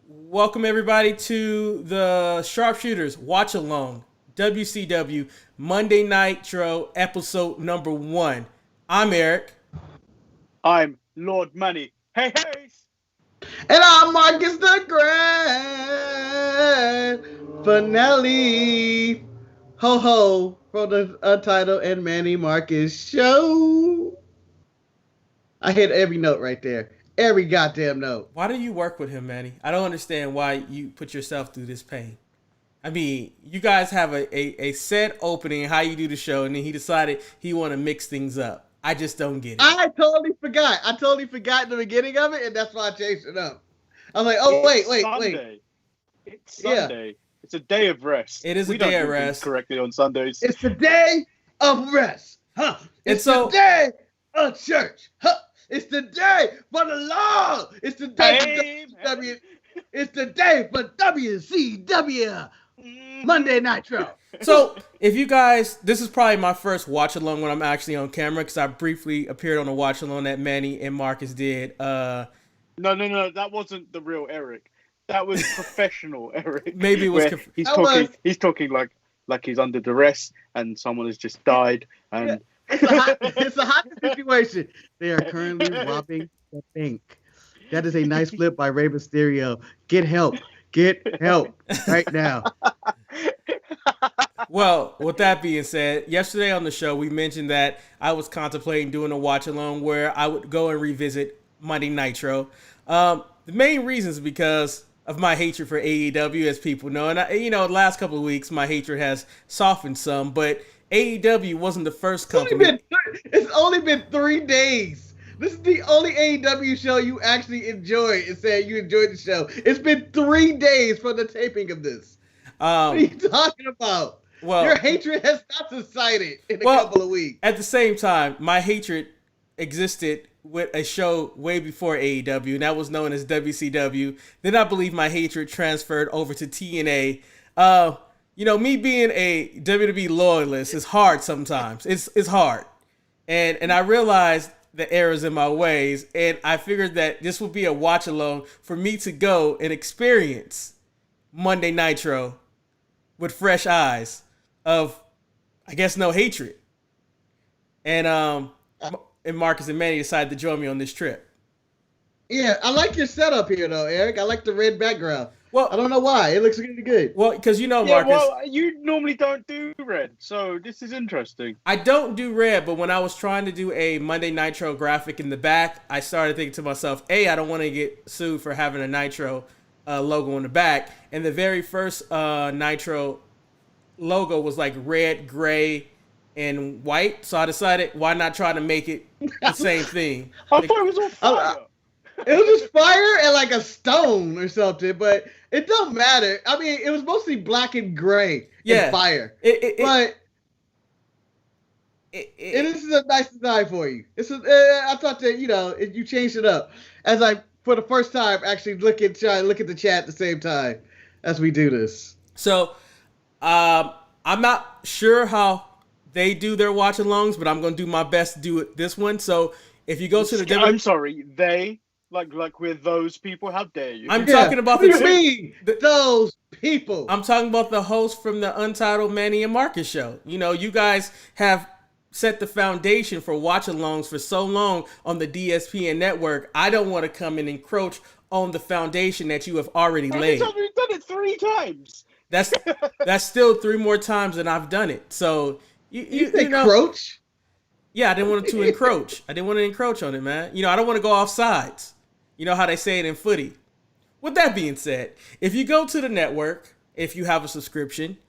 Welcome everybody to the Sharpshooters Watch Along WCW Monday Nitro episode number 1. I'm Eric. I'm Lord Manny. Hey, hey! And I'm Marcus the Grand Finale. Ho ho from the Untitled and Manny Marcus show. I hit every note right there. Every goddamn note. Why do you work with him, Manny? I don't understand why you put yourself through this pain. I mean, you guys have a set opening, how you do the show, and then he decided he want to mix things up. I just don't get it. I totally forgot. I totally forgot in the beginning of it, and that's why I changed it up. I was like, oh, wait. It's Sunday. Yeah. It's a day of rest. It is a day of rest. Correctly on Sundays. It's the day of rest. Huh? It's the day of church. Huh? It's the day for the Lord. It's the day for WCW. It's the day for WCW Monday Nitro. So, if you guys, this is probably my first watch along when I'm actually on camera because I briefly appeared on a watch along that Manny and Marcus did. No, that wasn't the real Eric. That was professional Eric. Maybe it was. He's talking like he's under duress and someone has just died and. Yeah. It's a hot situation. They are currently robbing the bank. That is a nice flip by Rey Mysterio. Get help right now. Well, with that being said, yesterday on the show, we mentioned that I was contemplating doing a watch along where I would go and revisit Monday Nitro. The main reason is because of my hatred for AEW, as people know. And, the last couple of weeks, my hatred has softened some, but AEW wasn't the first company. It's only been 3 days. This is the only AEW show you actually enjoy and say you enjoyed the show. It's been 3 days from the taping of this. What are you talking about? Well, your hatred has not subsided in a couple of weeks. At the same time, my hatred existed with a show way before AEW, and that was known as WCW. Then I believe my hatred transferred over to TNA. Me being a WWE loyalist is hard sometimes. It's hard. And I realized the errors in my ways, and I figured that this would be a watch along for me to go and experience Monday Nitro with fresh eyes of, I guess, no hatred. And Marcus and Manny decided to join me on this trip. Yeah, I like your setup here, though, Eric. I like the red background. Well, I don't know why. It looks really good. Well, because Marcus. Well, you normally don't do red, so this is interesting. I don't do red, but when I was trying to do a Monday Nitro graphic in the back, I started thinking to myself, I don't want to get sued for having a Nitro logo in the back. And the very first Nitro logo was like red, gray, and white. So I decided, why not try to make it the same thing? I thought it was on fire. It was just fire and like a stone or something, but it don't matter. I mean, it was mostly black and gray and fire. It is a nice design for you. I thought that, you changed it up. As I, for the first time, actually look at the chat at the same time as we do this. So, I'm not sure how they do their watch alongs, but I'm going to do my best to do it this one. So, if you go to the... I'm sorry, they... Like we're those people? How dare you? I'm talking about those people. I'm talking about the host from the Untitled Manny and Marcus show. You guys have set the foundation for watch-alongs for so long on the DSPN network. I don't want to come and encroach on the foundation that you have already laid. We've done it 3 times. That's still 3 more times than I've done it. So you encroach? Yeah, I didn't want to encroach. I didn't want to encroach on it, man. I don't want to go off sides. You know how they say it in footy. With that being said, if you go to the network, if you have a subscription,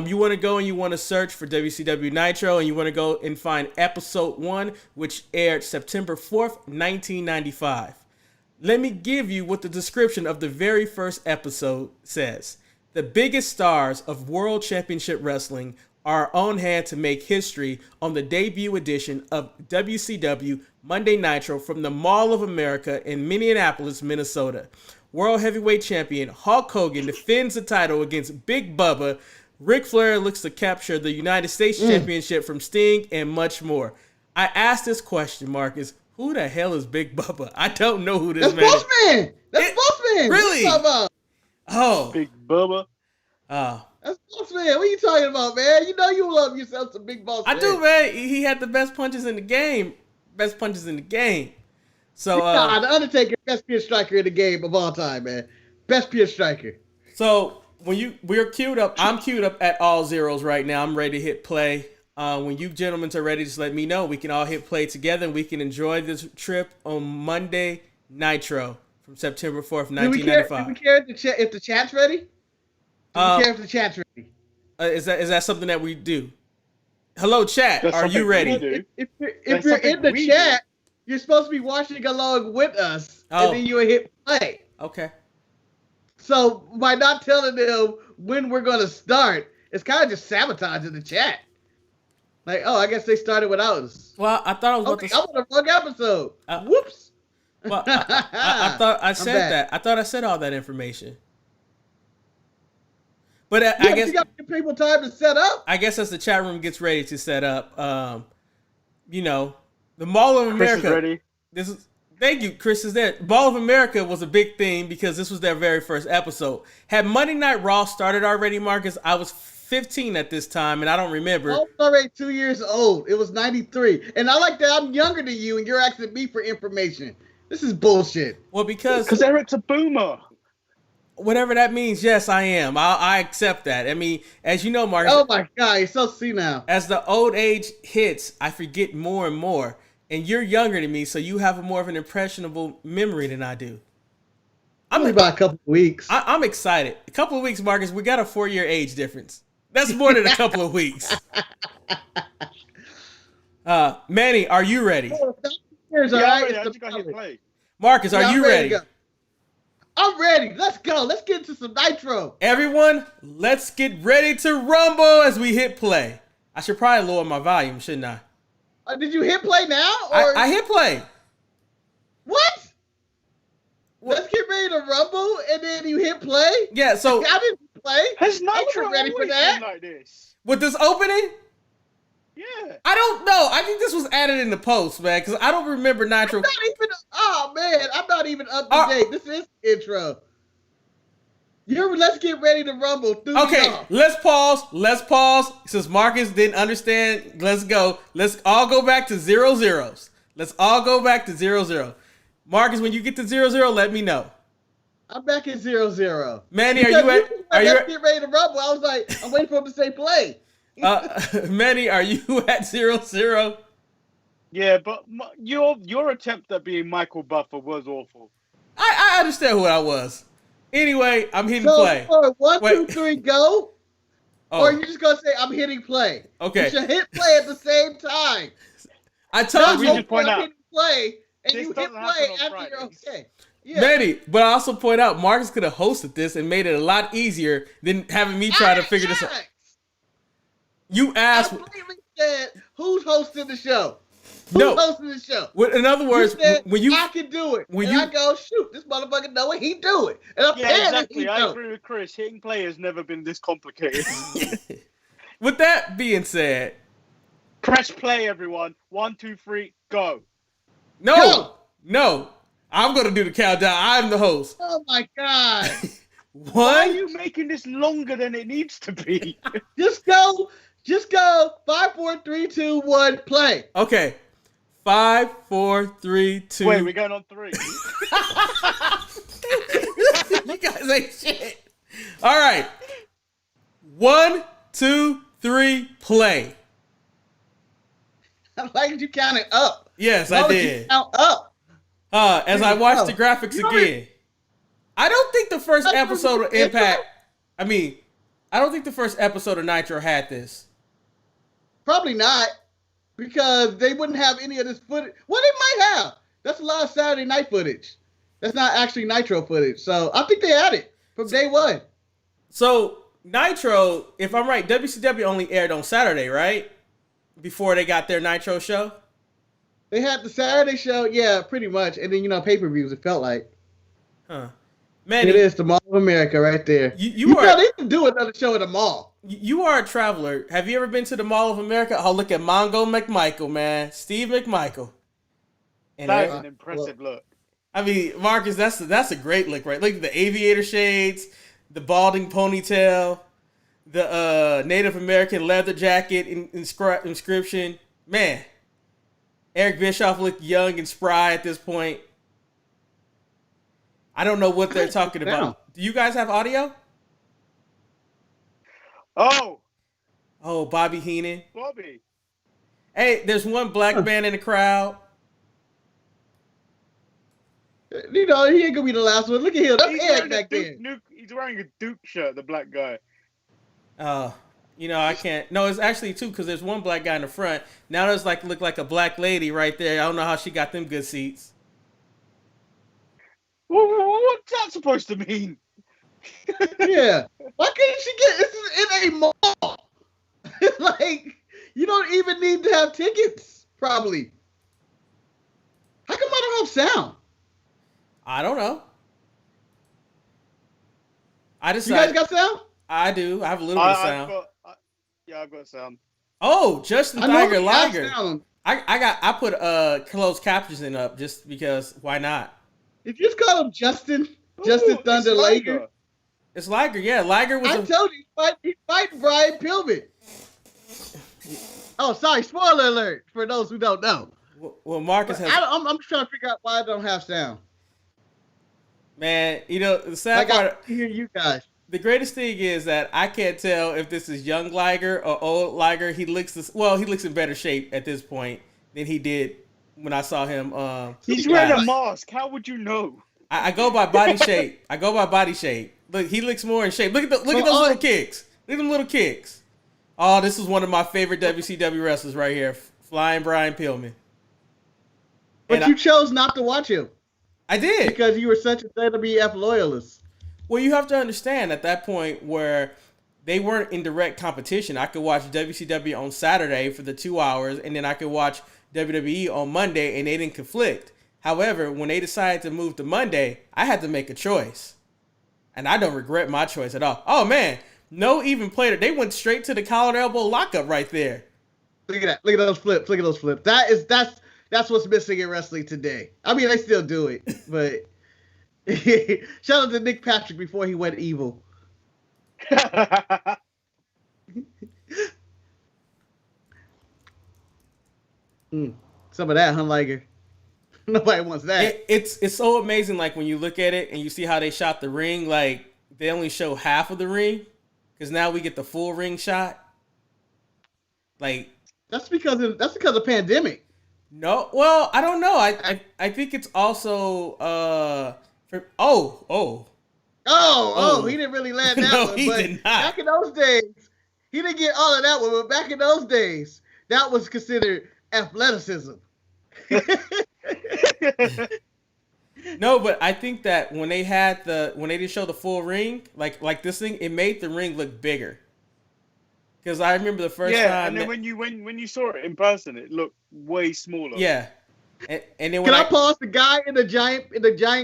you want to go and you want to search for WCW Nitro, and you want to go and find episode 1, which aired September 4th, 1995. Let me give you what the description of the very first episode says. The biggest stars of World Championship Wrestling are on hand to make history on the debut edition of WCW Monday Nitro from the Mall of America in Minneapolis, Minnesota. World Heavyweight Champion Hulk Hogan defends the title against Big Bubba. Ric Flair looks to capture the United States Championship from Sting, and much more. I asked this question, Marcus. Who the hell is Big Bubba? I don't know who this man is. That's Bossman. Really? Oh. Big Bubba. Oh. That's Boss Man. What are you talking about, man? You know you love yourself some Big Boss Man. I do, man. He had the best punches in the game. Best punches in the game. So nah, the Undertaker, best pure striker in the game of all time, man. Best pure striker. So we're queued up. I'm queued up at all zeros right now. I'm ready to hit play. When you gentlemen are ready, just let me know. We can all hit play together and we can enjoy this trip on Monday Nitro from September 4th, 1995. Do we care if the chat's ready? Do we care if the chat's ready? Is that something that we do? Hello, chat. That's Are you ready? If you're in the chat, you're supposed to be watching along with us, and then you hit play. Okay. So by not telling them when we're going to start, it's kind of just sabotaging the chat. Like, oh, I guess they started without us. Well, I thought I was about to. I'm on the wrong episode. Whoops. Well, I thought I said that. I thought I said all that information. But I guess you got to give people time to set up. I guess as the chat room gets ready to set up, the Mall of America. Chris is ready. Thank you, Chris is there. Mall of America was a big theme because this was their very first episode. Had Monday Night Raw started already, Marcus? I was 15 at this time, and I don't remember. I was already 2 years old. It was 93. And I like that I'm younger than you, and you're asking me for information. This is bullshit. Well, because Eric's a boomer. Whatever that means, yes, I am. I accept that. I mean, as you know, Marcus. Oh my God, you're so senile. As the old age hits, I forget more and more. And you're younger than me, so you have more of an impressionable memory than I do. Only about a couple of weeks. I'm excited. A couple of weeks, Marcus. We got a 4-year age difference. That's more than a couple of weeks. Manny, are you ready? Marcus, are you ready? I'm ready. Let's go. Let's get into some Nitro. Everyone, let's get ready to rumble as we hit play. I should probably lower my volume, shouldn't I? Did you hit play now? Or... I hit play. What? Let's get ready to rumble, and then you hit play? Yeah, so... I didn't play. Has Nitro ready for that? Like this? With this opening? Yeah. I don't know. I think this was added in the post, man, because I don't remember Nitro. I'm not even up to date. This is the intro. Let's get ready to rumble. Okay, let's pause. Since Marcus didn't understand, let's go. Let's all go back to 0-0s. Let's all go back to 0-0. Marcus, when you get to 0-0, let me know. I'm back at 0-0. Manny, let's get ready to rumble. I was like, I'm waiting for him to say play. Manny, are you at 0-0? Yeah, but your attempt at being Michael Buffer was awful. I understand who I was. Anyway, I'm hitting play. So, 1, 2, 3, go. Or are you just going to say, I'm hitting play? Okay. You should hit play at the same time. I told you. I'm hitting play, and you hit play after you're okay. Yeah. Manny, but I also point out, Marcus could have hosted this and made it a lot easier than having me try to figure this out. You asked. I completely said, who's hosting the show? No. Who's hosting the show? In other words, when you I can do it. I go, shoot, this motherfucker know it, he do it. And exactly. I agree with Chris. Hitting play has never been this complicated. With that being said, press play, everyone. 1, 2, 3, go. No. I'm gonna do the countdown. I'm the host. Oh my God. Why are you making this longer than it needs to be? Just go. 5, 4, 3, 2, 1, play. Okay. 5, 4, 3, 2. Wait, we're going on 3. You guys ain't shit. All right. 1, 2, 3, play. I like you counted up. Yes, I did. Count up. As I watched the graphics again. I don't think the first episode of Impact. I don't think the first episode of Nitro had this. Probably not, because they wouldn't have any of this footage. Well, they might have. That's a lot of Saturday night footage. That's not actually Nitro footage. So I think they had it from day one. So Nitro, if I'm right, WCW only aired on Saturday, right? Before they got their Nitro show? They had the Saturday show, yeah, pretty much. And then, pay-per-views, it felt like. Huh. Man, it is the Mall of America right there. You are, they can do another show at the mall. You are a traveler. Have you ever been to the Mall of America? Oh, look at Mongo McMichael, man. Steve McMichael. And that's an impressive look. I mean, Marcus, that's a great look, right? Look at the aviator shades, the balding ponytail, the Native American leather jacket inscription. Man, Eric Bischoff looked young and spry at this point. I don't know what they're talking about. Do you guys have audio? Oh, Bobby Heenan. Bobby. Hey, there's one black man in the crowd. You know, he ain't gonna be the last one. Look at him. That's Eric back there. He's wearing a Duke shirt, the black guy. I can't. No, it's actually two because there's one black guy in the front. Now there's look like a black lady right there. I don't know how she got them good seats. What's that supposed to mean? Yeah. Why couldn't she get this in a mall? You don't even need to have tickets, probably. How come I don't have sound? I don't know. You guys got sound? I do. I have a little bit of sound. I've got sound. Oh, Justin Tiger Liger. Sound. I put closed captions in up just because why not? Did you just call him Justin Thunder Liger? It's Liger, yeah. Liger was. I told you he's fighting Brian Pillman. Oh, sorry. Spoiler alert for those who don't know. Well, Marcus has. I'm just trying to figure out why I don't have sound. Man, the sad part. I hear you guys. The greatest thing is that I can't tell if this is young Liger or old Liger. He looks in better shape at this point than he did when I saw him. He's wearing a mask. How would you know? I go by body shape. Look, he looks more in shape. Look at those little kicks. Look at them little kicks. Oh, this is one of my favorite WCW wrestlers right here, Flying Brian Pillman. But you chose not to watch him. I did. Because you were such a WWF loyalist. Well, you have to understand at that point where they weren't in direct competition. I could watch WCW on Saturday for the 2 hours, and then I could watch WWE on Monday, and they didn't conflict. However, when they decided to move to Monday, I had to make a choice. And I don't regret my choice at all. Oh, man. No even player. They went straight to the collar elbow lockup right there. Look at that. Look at those flips. Look at those flips. That's what's missing in wrestling today. I mean, they still do it, but shout out to Nick Patrick before he went evil. Some of that, huh, Liger? Nobody wants that. It's so amazing, when you look at it and you see how they shot the ring, they only show half of the ring, because now we get the full ring shot. That's because of pandemic. No, well, I don't know. I think it's also he didn't really land that no, one. He but did not. Back in those days, he didn't get all of that one. But back in those days, that was considered athleticism. No, but I think that when they did show the full ring, like this thing, it made the ring look bigger. Because I remember the first time. Yeah, and then when you saw it in person, it looked way smaller. Yeah, and then Can I pause? The guy in the giant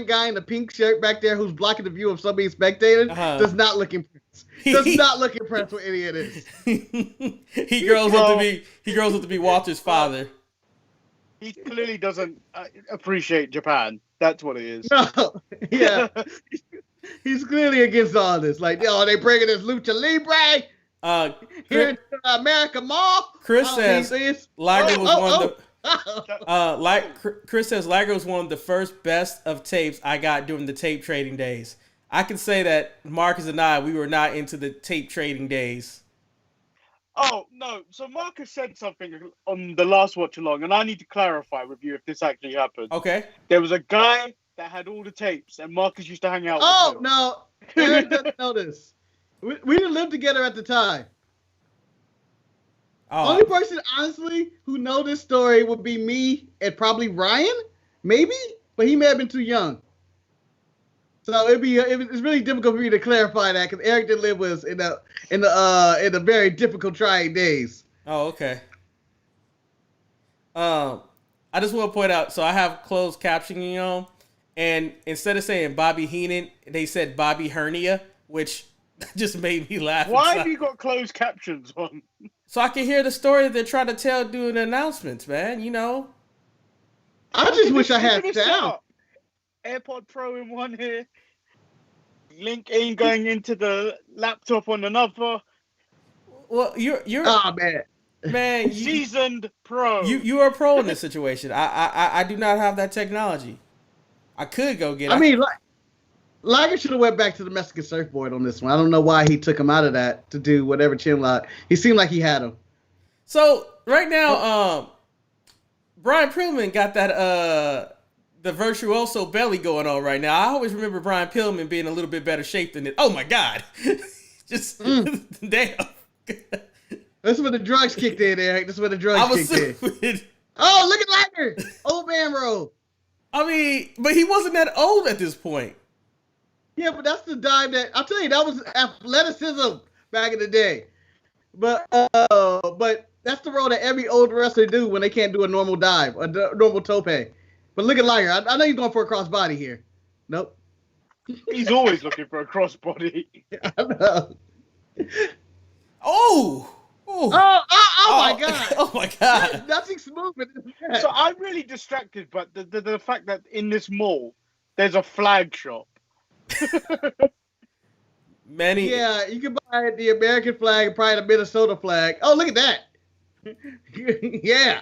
guy in the pink shirt back there who's blocking the view of somebody spectating does not look impressed. Does not look impressed with any of this. He grows up to be Walter's father. He clearly doesn't appreciate Japan. That's what it is. No, yeah, he's clearly against all this. They bringing this lucha libre. Here in America Mall. Chris says Liger was Chris says Liger was one of the first best of tapes I got during the tape trading days. I can say that Marcus and we were not into the tape trading days. Oh no! So Marcus said something on the last watch along, and I need to clarify with you if this actually happened. Okay. There was a guy that had all the tapes, and Marcus used to hang out. Oh with him. no! Eric doesn't know this. We didn't live together at the time. Oh. Only person, honestly, who know this story would be me and probably Ryan, maybe, but he may have been too young. So it's really difficult for me to clarify that because Eric didn't live with us in the very difficult, trying days. Oh, okay. I just want to point out. So I have closed captioning on, and instead of saying Bobby Heenan, they said Bobby Hernia, which just made me laugh. Why have you got closed captions on? So I can hear the story that they're trying to tell during the announcements, man. I just wish I had sound. AirPod Pro in one here. link ain't going into the laptop on another. Well, you're Oh man. man. Seasoned pro. You are a pro in this situation. I do not have that technology. I could go get. I mean, Liger should have went back to the Mexican surfboard on this one. I don't know why he took him out of that to do whatever chin lock. He seemed like he had him. So right now, Brian Pillman got that the virtuoso belly going on right now. I always remember Brian Pillman being a little bit better shape than it. Oh my God, just damn. This is when the drugs kicked in, Eric. This is when the drugs kicked in. Oh, look at Liger! Old man roll. I mean, but he wasn't that old at this point. Yeah, but that's the dive that I'll tell you, that was athleticism back in the day. But that's the role that every old wrestler do when they can't do a normal dive, a normal tope. But look at Liger. I know he's going for a crossbody here. Nope. He's always looking for a crossbody. I know. Oh my God. Oh my God. There's nothing smooth with this. So I'm really distracted, but the fact that in this mall there's a flag shop. Manny. Yeah, you can buy the American flag and probably the Minnesota flag. Oh, look at that. Yeah.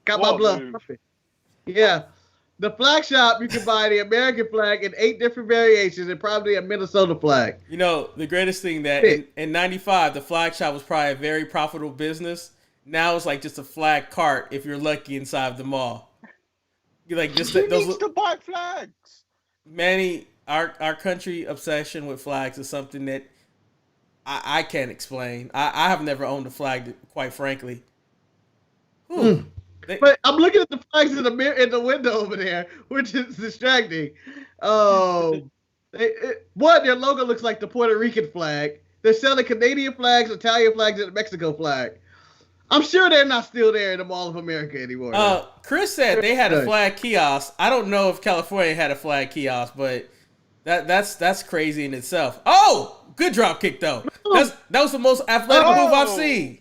Got my blood. Yeah. The flag shop, you can buy the American flag in 8 different variations and probably a Minnesota flag. You know, the greatest thing that in 95, the flag shop was probably a very profitable business. Now it's like just a flag cart if you're lucky inside the mall. You're like just Who needs to buy flags? Manny, our country obsession with flags is something that I can't explain. I have never owned a flag, quite frankly. But I'm looking at the flags in the window over there, which is distracting. One, their logo looks like the Puerto Rican flag. They're selling Canadian flags, Italian flags, and the Mexico flag. I'm sure they're not still there in the Mall of America anymore. Chris said they had a flag kiosk. I don't know if California had a flag kiosk, but that's crazy in itself. Oh, good drop kick though. That was the most athletic move I've seen.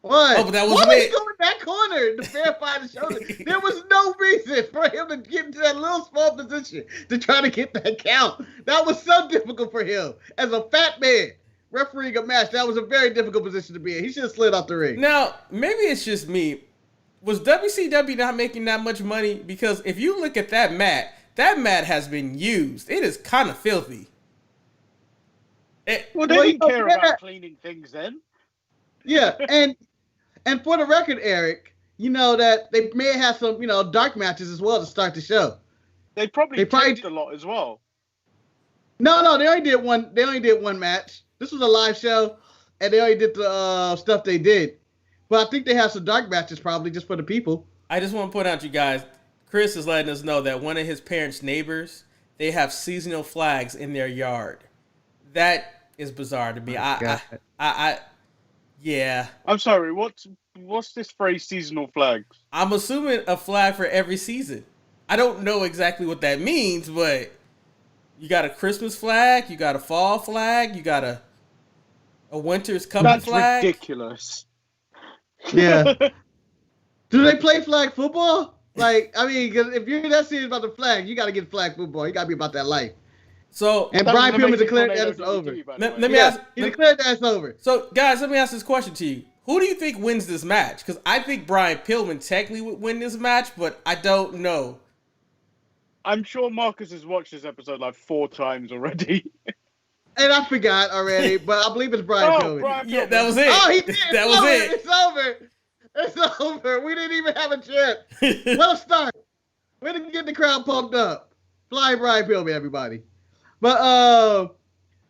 What? Oh, but that wasn't Why was it. he going that corner to verify the shoulder? There was no reason for him to get into that little small position to try to get that count. That was so difficult for him. As a fat man refereeing a match, that was a very difficult position to be in. He should have slid off the ring. Now, maybe it's just me. Was WCW not making that much money? Because if you look at that mat has been used. It is kind of filthy. They didn't care about cleaning things then. Yeah, and for the record, Eric, you know that they may have some, dark matches as well to start the show. They probably taped a lot as well. No, they only did one. They only did one match. This was a live show, and they only did the stuff they did. But I think they have some dark matches probably just for the people. I just want to point out, you guys, Chris is letting us know that one of his parents' neighbors, they have seasonal flags in their yard. That is bizarre to me. Yeah. I'm sorry. What's this phrase? Seasonal flags. I'm assuming a flag for every season. I don't know exactly what that means, but you got a Christmas flag, you got a fall flag, you got a winter's coming flag. That's ridiculous. Yeah. Do they play flag football? Like, I mean, cause if you're that serious about the flag, you got to get flag football. You got to be about that life. So, and Brian Pillman declared that it's over. Let me ask. He declared that it's over. So, guys, let me ask this question to you. Who do you think wins this match? Because I think Brian Pillman technically would win this match, but I don't know. I'm sure Marcus has watched this episode like 4 times already. And I forgot already, but I believe it's Brian Pillman. Brian Pillman. Yeah, that was it. Oh, he did. That was it. It's over. It's over. We didn't even have a chance. Well, start. We didn't get the crowd pumped up. Flying Brian Pillman, everybody. But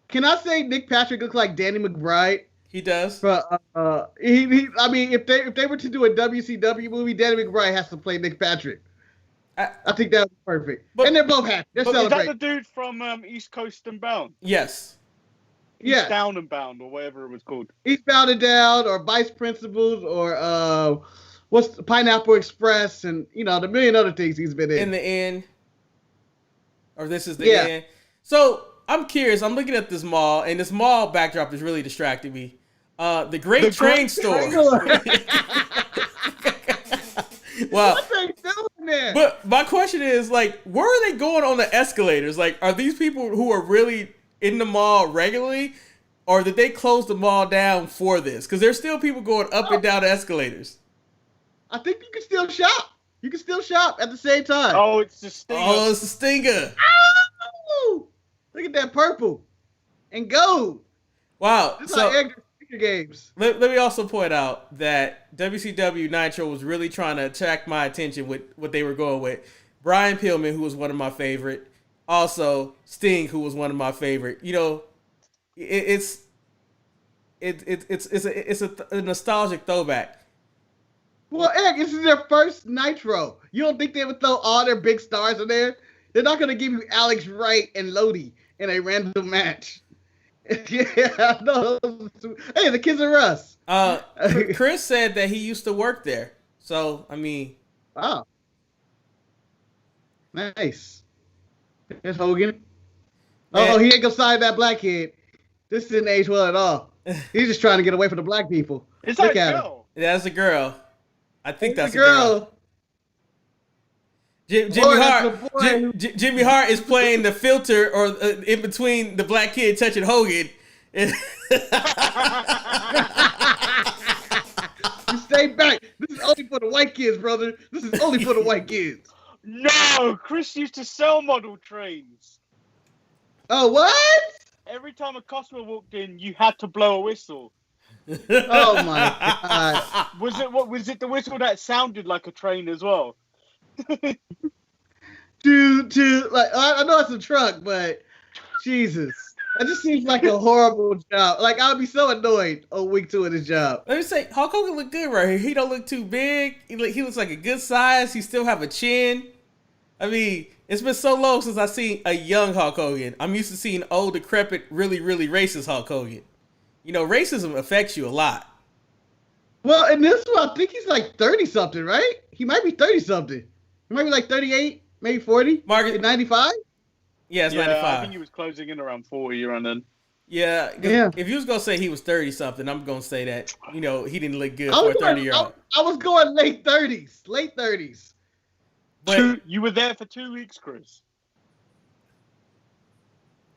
can I say Nick Patrick looks like Danny McBride? He does. But I mean, if they were to do a WCW movie, Danny McBride has to play Nick Patrick. I think that was perfect. And they're both happy. They're celebrating. Is that the dude from East Coast and Bound? Yes. East Down and Bound, or whatever it was called. Eastbound and Down, or Vice Principals, or what's the Pineapple Express, and the million other things he's been in. In the end, or this is the end. So I'm curious. I'm looking at this mall, and this mall backdrop is really distracting me. The Great Train Store. Wow. What they doing there. But my question is, like, where are they going on the escalators? Like, are these people who are really in the mall regularly, or did they close the mall down for this? Because there's still people going up and down the escalators. I think you can still shop. You can still shop at the same time. Oh, it's the Stinger. Oh, it's the Stinger. Ow! Look at that purple and gold. Wow. This is So how Edgar games. let me also point out that WCW Nitro was really trying to attract my attention with what they were going with. Brian Pillman, who was one of my favorite. Also, Sting, who was one of my favorite. You know, it's a nostalgic throwback. Well, Eric, this is their first Nitro. You don't think they would throw all their big stars in there? They're not going to give you Alex Wright and Lodi in a random match. Yeah, no. Hey, the kids are us. Chris said that he used to work there. So, I mean. Wow. Nice. There's Hogan. Oh, he ain't gonna sign that black kid. This didn't age well at all. He's just trying to get away from the black people. Is Look that at a girl? That's a girl. I think that's a a girl. Jimmy Hart. Jimmy Hart is playing the filter or in between the black kid touching Hogan. You stay back. This is only for the white kids, brother. This is only for the white kids. No, Chris used to sell model trains. Oh, what? Every time a customer walked in, you had to blow a whistle. Oh my god! Was it the whistle that sounded like a train as well? Like I know it's a truck, but Jesus, that just seems like a horrible job. Like I'll be so annoyed on week 2 of this job. Let me say, Hulk Hogan look good right here. He don't look too big. He looks like a good size. He still have a chin. I mean, it's been so long since I've seen a young Hulk Hogan. I'm used to seeing old, decrepit, really, really racist Hulk Hogan. You know, racism affects you a lot. Well, in this one, I think he's like 30-something, right? He might be 30-something. He might be like 38, maybe 40. Margaret, 95? Yeah, it's 95. I think he was closing in around 40 around then. Yeah. If you was going to say he was 30-something, I'm going to say that, you know, he didn't look good for a 30-year-old. I was going late 30s. Late 30s. But you were there for 2 weeks, Chris.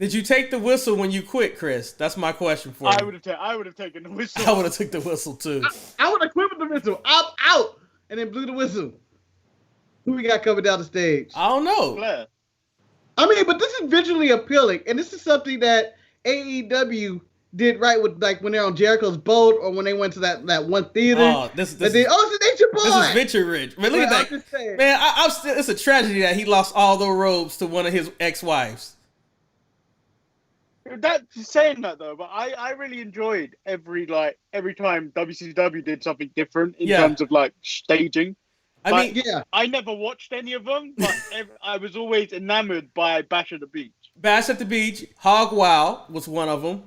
Did you take the whistle when you quit, Chris? That's my question for you. I would have taken the whistle. I would have took the whistle too. I would have quit with the whistle. I'm out, and then blew the whistle. Who we got coming down the stage? I don't know. Blair. I mean, but this is visually appealing, and this is something that AEW did right with, like when they're on Jericho's boat or when they went to that one theater. Oh, this is Nature Boy. This is Venture Ridge. Man, look at that. Man, I'm still. It's a tragedy that he lost all the robes to one of his ex-wives. That's saying that though, but I really enjoyed every time WCW did something different in terms of like staging. I never watched any of them, but I was always enamored by Bash at the Beach. Bash at the Beach, Hog Wild was one of them.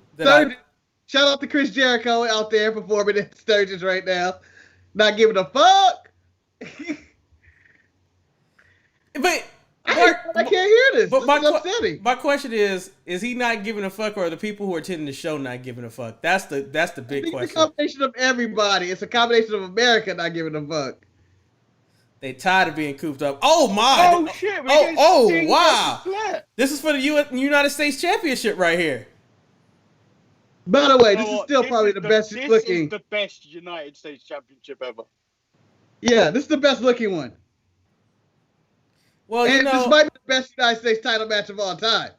Shout out to Chris Jericho out there performing at Sturgis right now, not giving a fuck. But I can't hear this. But this is upsetting. My question is he not giving a fuck, or are the people who are attending the show not giving a fuck? That's the big question. It's a combination of everybody. It's a combination of America not giving a fuck. They tired of being cooped up. Oh my! Oh shit! Wow! This is for the United States Championship right here. By the way, this is still probably the best looking. This is the best United States Championship ever. Yeah, this is the best looking one. Well, and this might be the best United States title match of all time.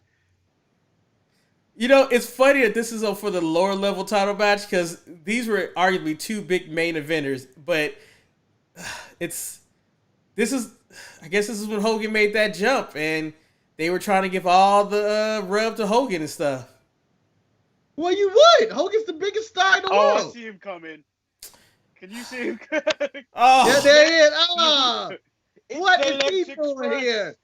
You know, it's funny that this is for the lower level title match because these were arguably two big main eventers, but I guess this is when Hogan made that jump, and they were trying to give all the rub to Hogan and stuff. Well, you would. Hogan's the biggest star in the world. I see him coming. Can you see him? Yeah, there he is. Oh. What is he doing here?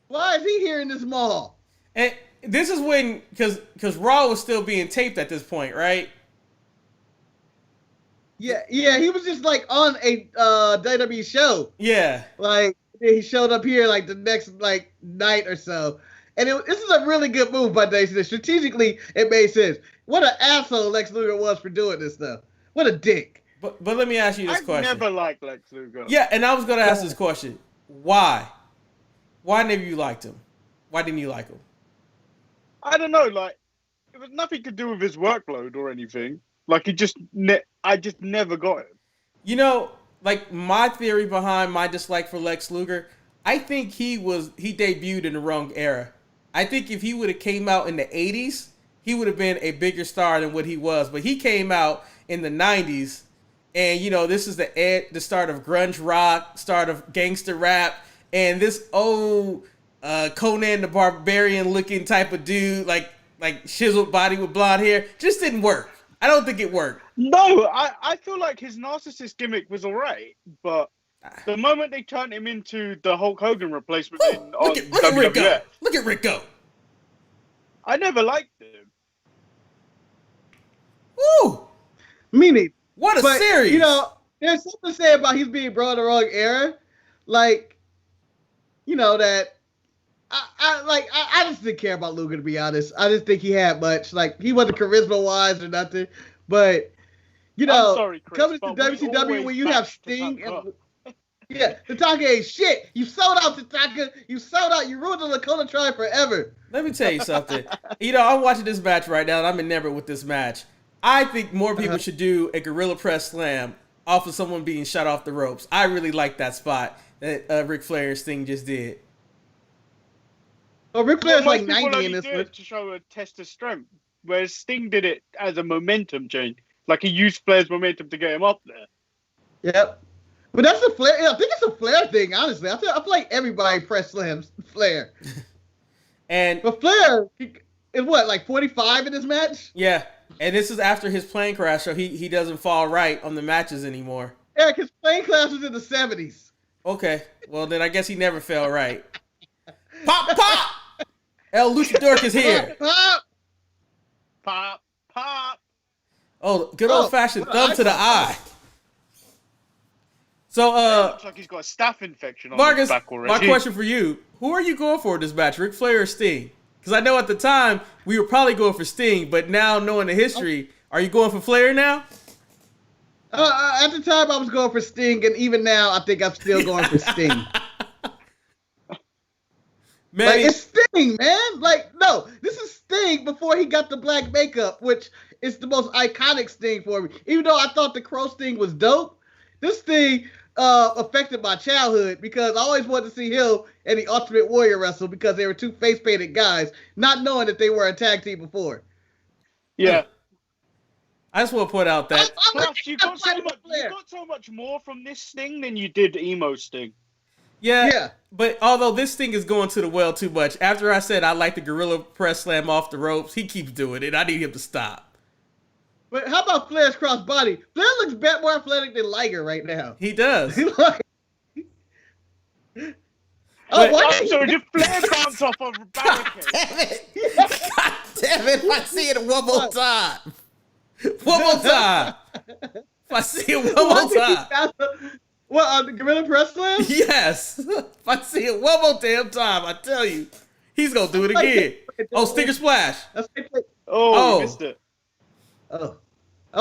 Why is he here in this mall? And this is when, because Raw was still being taped at this point, right? Yeah, he was just like on a WWE show. Yeah. Like he showed up here like the next night or so. And this is a really good move by Dave. Strategically, it made sense. What an asshole Lex Luger was for doing this stuff. What a dick. But let me ask you this question. I never liked Lex Luger. Yeah, and I was going to ask this question. Why? Why never you liked him? Why didn't you like him? I don't know. Like, it was nothing to do with his workload or anything. Like, I just never got him. You know, like my theory behind my dislike for Lex Luger, I think he debuted in the wrong era. I think if he would have came out in the 80s, he would have been a bigger star than what he was. But he came out in the 90s, and you know, this is the start of grunge rock, start of gangster rap, and this old Conan the Barbarian looking type of dude, like chiseled body with blonde hair, just didn't work. I don't think it worked. No, I feel like his narcissist gimmick was alright, but the moment they turned him into the Hulk Hogan replacement look at Rick go. Look at Rick go. I never liked him. Woo! Meaning, what a series! You know, there's something to say about he's being brought in the wrong era. Like, you know, that I just didn't care about Luger, to be honest. I didn't think he had much. Like, he wasn't charisma wise or nothing. But you know, sorry, Chris, coming to WCW where you have Sting and Tatanka ain't shit. You sold out Tatanka. You sold out. You ruined the Lakota tribe forever. Let me tell you something. You know, I'm watching this match right now, and I'm enamored with this match. I think more people should do a gorilla press slam off of someone being shot off the ropes. I really like that spot that Ric Flair and Sting just did. Well, Ric Flair's like 90 in this one. To show a test of strength, whereas Sting did it as a momentum change. Like, he used Flair's momentum to get him up there. Yep. But that's a Flair. I think it's a Flair thing, honestly. I feel like everybody press slams Flair. But Flair is what, like 45 in this match? Yeah. And this is after his plane crash, so he doesn't fall right on the matches anymore. Yeah, his plane crash was in the 70s. Okay. Well, then I guess he never fell right. Pop, pop! El Luchador is here. Pop! Pop, pop! Oh, good old-fashioned thumb to the eye. So, looks like he's got a staph infection on his back already. My question for you, who are you going for in this match, Ric Flair or Sting? Because I know at the time, we were probably going for Sting, but now knowing the history, are you going for Flair now? At the time, I was going for Sting, and even now, I think I'm still going for Sting. Manny, like, it's Sting, man. Like, no, this is Sting before he got the black makeup, which is the most iconic Sting for me. Even though I thought the Crow Sting was dope, this Sting affected my childhood because I always wanted to see him and the Ultimate Warrior wrestle because they were two face-painted guys, not knowing that they were a tag team before. Yeah. I just want to point out that you got so much more from this Sting than you did emo Sting. Yeah, but although this thing is going to the well too much, after I said I like the gorilla press slam off the ropes, he keeps doing it. I need him to stop. But how about Flair's crossbody? Flair looks more athletic than Liger right now. He does. Sorry, did Flair bounce off of a barricade? God damn it, if I see it one more time. One more time. If I see it one more time. What, on the gorilla press slam? Yes. If I see it one more damn time, I tell you, he's going to do it again. Oh, Stinger Splash. Oh, he missed it. Oh,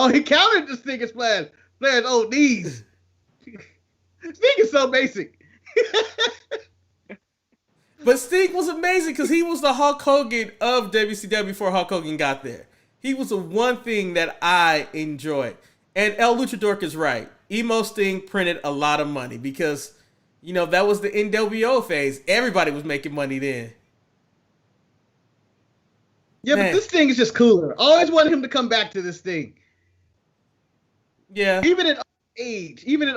he countered the Stinger Splash. Flair's old knees. Sting is so basic. But Sting was amazing because he was the Hulk Hogan of WCW before Hulk Hogan got there. He was the one thing that I enjoyed. And El Luchador is right. Emo Sting printed a lot of money because, you know, that was the NWO phase. Everybody was making money then. Yeah, man. But this thing is just cooler. I always wanted him to come back to this thing. Yeah. Even in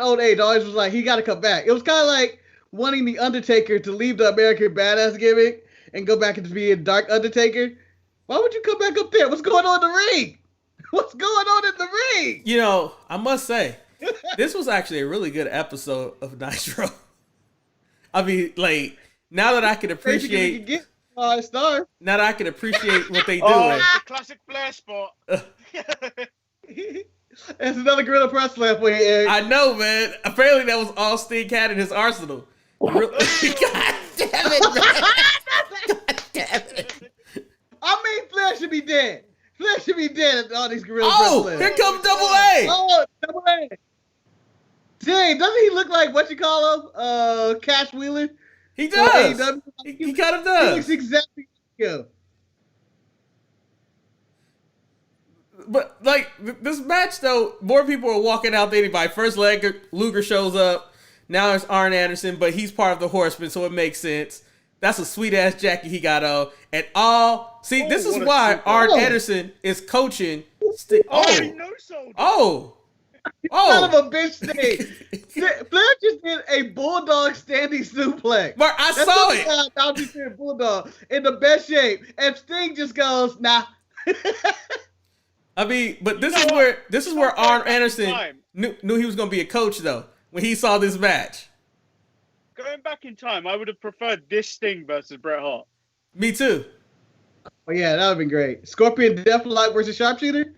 old age, I always was like, he got to come back. It was kind of like wanting the Undertaker to leave the American Badass gimmick and go back into being Dark Undertaker. Why would you come back up there? What's going on in the ring? What's going on in the ring? You know, I must say, this was actually a really good episode of Nitro. I mean, like, now that I can appreciate... Now that I can appreciate what they do. The classic Flair spot. That's another gorilla press slam for you, Eric. I know, man. Apparently that was all Sting had in his arsenal. God damn it, man. God damn it. I mean, Flair should be dead. Flair should be dead at all these gorilla press slams. Here comes Double A. Oh, Double A. Dang, doesn't he look like what you call him? Cash Wheeler? He does. He kind of does. He looks exactly like him. But like this match, though, more people are walking out than anybody. First, Luger shows up. Now it's Arn Anderson, but he's part of the Horsemen, so it makes sense. That's a sweet ass jacket he got on. And this is why Arn Anderson is coaching. Son of a bitch thing. Flair just did a bulldog standing suplex. Mark, I saw it. I'll be saying bulldog in the best shape. And Sting just goes, nah. I mean, but this is where Arn Anderson knew he was going to be a coach, though, when he saw this match. Going back in time, I would have preferred this Sting versus Bret Hart. Me too. Oh yeah, that would have been great. Scorpion Deathlock versus Sharpshooter?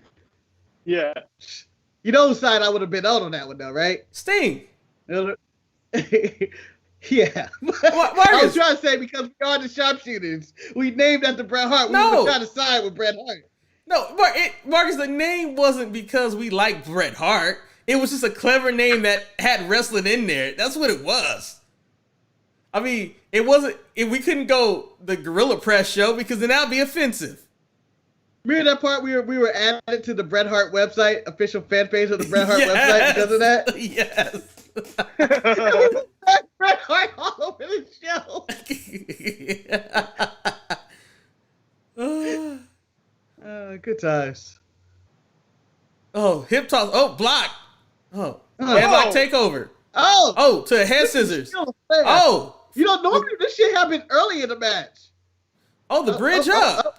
Yeah. You know whose side I would have been on that one, though, right? Sting. Yeah. I was trying to say, because we are the Sharpshooters, we named after Bret Hart. We were trying to side with Bret Hart. No, Marcus, the name wasn't because we like Bret Hart. It was just a clever name that had wrestling in there. That's what it was. I mean, it wasn't. We couldn't go the Gorilla Press show because then that would be offensive. Remember that part we were added to the Bret Hart website, official fan page of the Bret Hart website because of that? Yes. We put Bret Hart all over the show. Good times. Oh, hip toss. Oh, block. Oh, headlock takeover. To a head scissors. Oh. You know, normally this shit happened early in the match. Oh, the bridge up.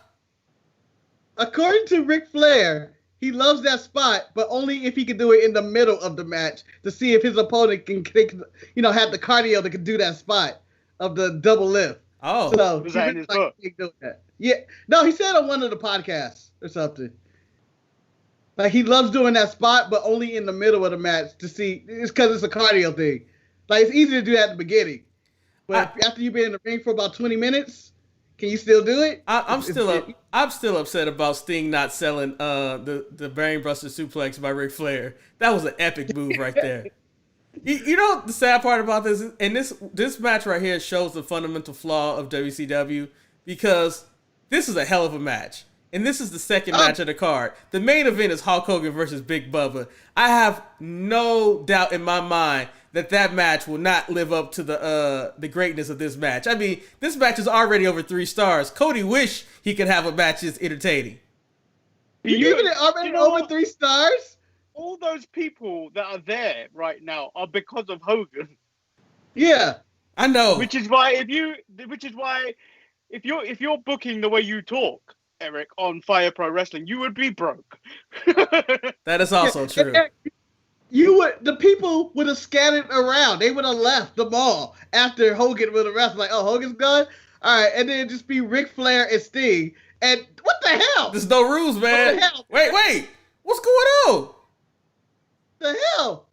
According to Ric Flair, he loves that spot, but only if he can do it in the middle of the match to see if his opponent can, have the cardio that can do that spot of the double lift. Oh, so was that in his book? Yeah, no, he said on one of the podcasts or something. Like he loves doing that spot, but only in the middle of the match to see. It's because it's a cardio thing. Like it's easy to do that at the beginning, but after you've been in the ring for about 20 minutes. Can you still do it? I'm still upset about Sting not selling the Brainbuster suplex by Ric Flair. That was an epic move right there. You know the sad part about this, and this match right here shows the fundamental flaw of WCW because this is a hell of a match, and this is the second match of the card. The main event is Hulk Hogan versus Big Bubba. I have no doubt in my mind that match will not live up to the greatness of this match. I mean, this match is already over 3 stars. Cody wish he could have a match that's entertaining. You giving it already over 3 stars? All those people that are there right now are because of Hogan. Yeah, I know. Which is why if you're booking the way you talk, Eric, on Fire Pro Wrestling, you would be broke. That is also true. The people would have scattered around. They would have left the mall after Hogan would have wrestled. Like, oh, Hogan's gone? All right. And then just be Ric Flair and Sting. And what the hell? There's no rules, man. What the hell? Wait. What's going on? The hell?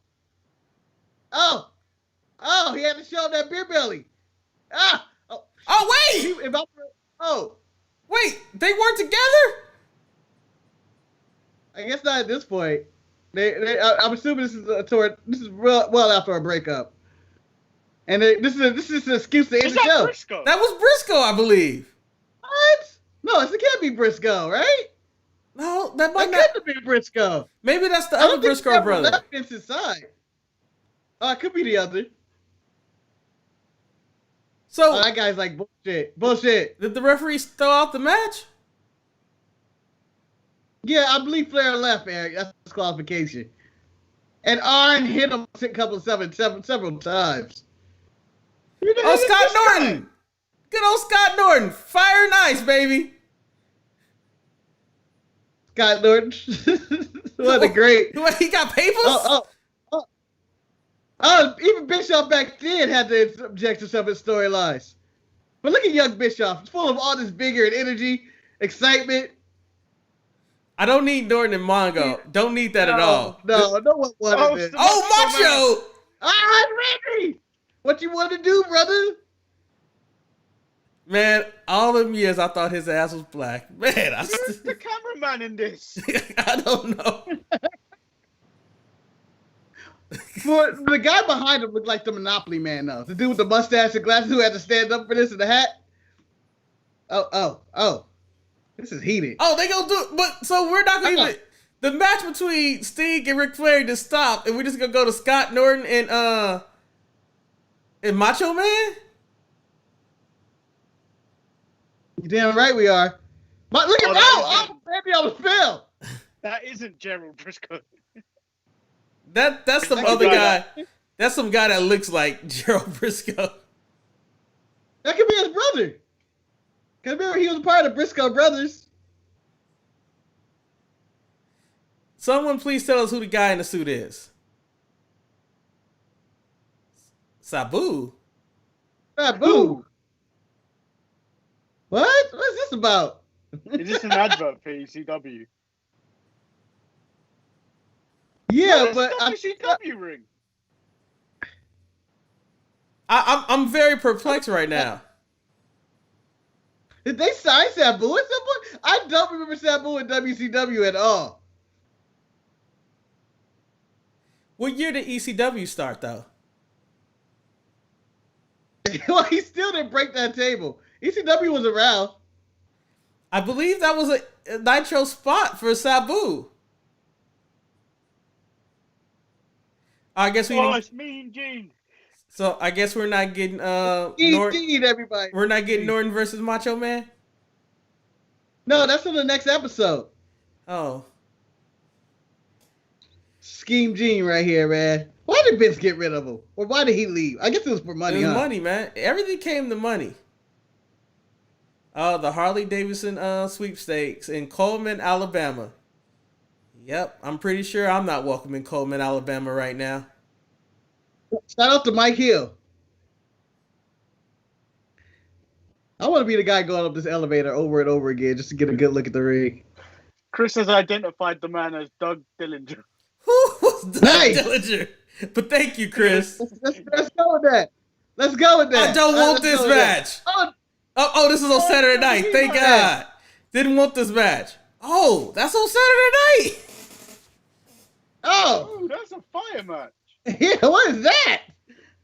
Oh, he had to show that beer belly. Wait. Wait, they weren't together? I guess not at this point. I'm assuming this is well after a breakup, and this is an excuse to end the show. Briscoe? That was Briscoe, I believe. What? No, it can't be Briscoe, right? No, that couldn't have been Briscoe. Maybe that's the other Briscoe brother. Left Vince's side. It could be the other. So that guy's like bullshit. Did the referees throw out the match? Yeah, I believe Flair left, Eric. That's disqualification. And Arn hit him several times. Scott Norton! Good old Scott Norton. Fire and ice, baby. Scott Norton. What a great. He got papers? Even Bischoff back then had to object to some of his storylines. But look at young Bischoff. It's full of all this vigor and energy, excitement. I don't need Norton and Mongo. Don't need that at all. No one wanted this. Macho! Randy! What you want to do, brother? Man, all them years I thought his ass was black. Man, Who's the cameraman in this? I don't know. For the guy behind him looked like the Monopoly man, though. The dude with the mustache and glasses who had to stand up for this and the hat. Oh. This is heated. Oh, they gonna do it. But so we're not gonna even. The match between Sting and Ric Flair just stopped, and we're just gonna go to Scott Norton and Macho Man. You damn right we are. But look at baby on the film. That isn't Gerald Briscoe. That's some other guy. That's some guy that looks like Gerald Briscoe. That could be his brother. Cause remember he was a part of the Briscoe brothers. Someone please tell us who the guy in the suit is. Sabu. Sabu. What? What's this about? Is this an advert for ECW? Yeah, but WCW ring. I'm very perplexed right now. Did they sign Sabu at some point? I don't remember Sabu in WCW at all. What year did ECW start, though? Well, he still didn't break that table. ECW was around. I believe that was a Nitro spot for Sabu. I guess we. Oh, it's Mean Gene. So I guess we're not getting Norton. Everybody. We're not getting Norton versus Macho Man. No, that's in the next episode. Oh. Scheme Gene right here, man. Why did Vince get rid of him? Or why did he leave? I guess it was for money. It was money, man. Everything came to money. Oh, the Harley Davidson sweepstakes in Coleman, Alabama. Yep, I'm pretty sure I'm not welcome in Coleman, Alabama right now. Shout out to Mike Hill. I want to be the guy going up this elevator over and over again just to get a good look at the ring. Chris has identified the man as Doug Dillinger. Who was Doug Dillinger? But thank you, Chris. Let's go with that. Let's go with that. I don't want this match. Oh, this is on Saturday night. Thank God. Didn't want this match. Oh, that's on Saturday night. Oh, that's a fire match. Yeah, what is that?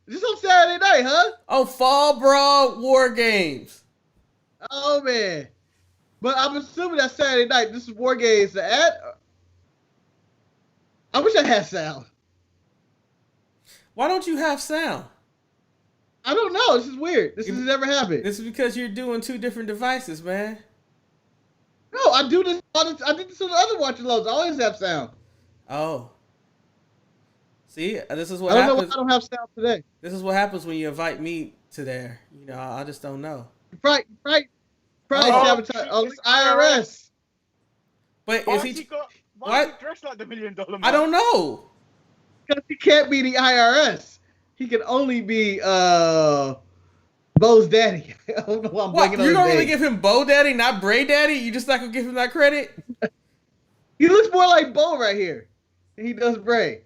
This on Saturday night, huh? Oh, Fall Brawl War Games. Oh, man. But I'm assuming that's Saturday night. This is War Games. I wish I had sound. Why don't you have sound? I don't know. This is weird. This has never happened. This is because you're doing two different devices, man. No, I do this. I did this on the other watch loads. I always have sound. Oh. See, this is what happens. I don't know why I don't have sound today. This is what happens when you invite me to there. You know, I just don't know. Right. Sabotage. Oh, it's IRS. But is he? Why is he dressed like the $1 Million Man? I don't know. Because he can't be the IRS. He can only be Bo's daddy. I don't know why I'm blanking on his name. You're gonna really give him Bo Daddy, not Bray Daddy? You just not gonna give him that credit? He looks more like Bo right here than he does Bray.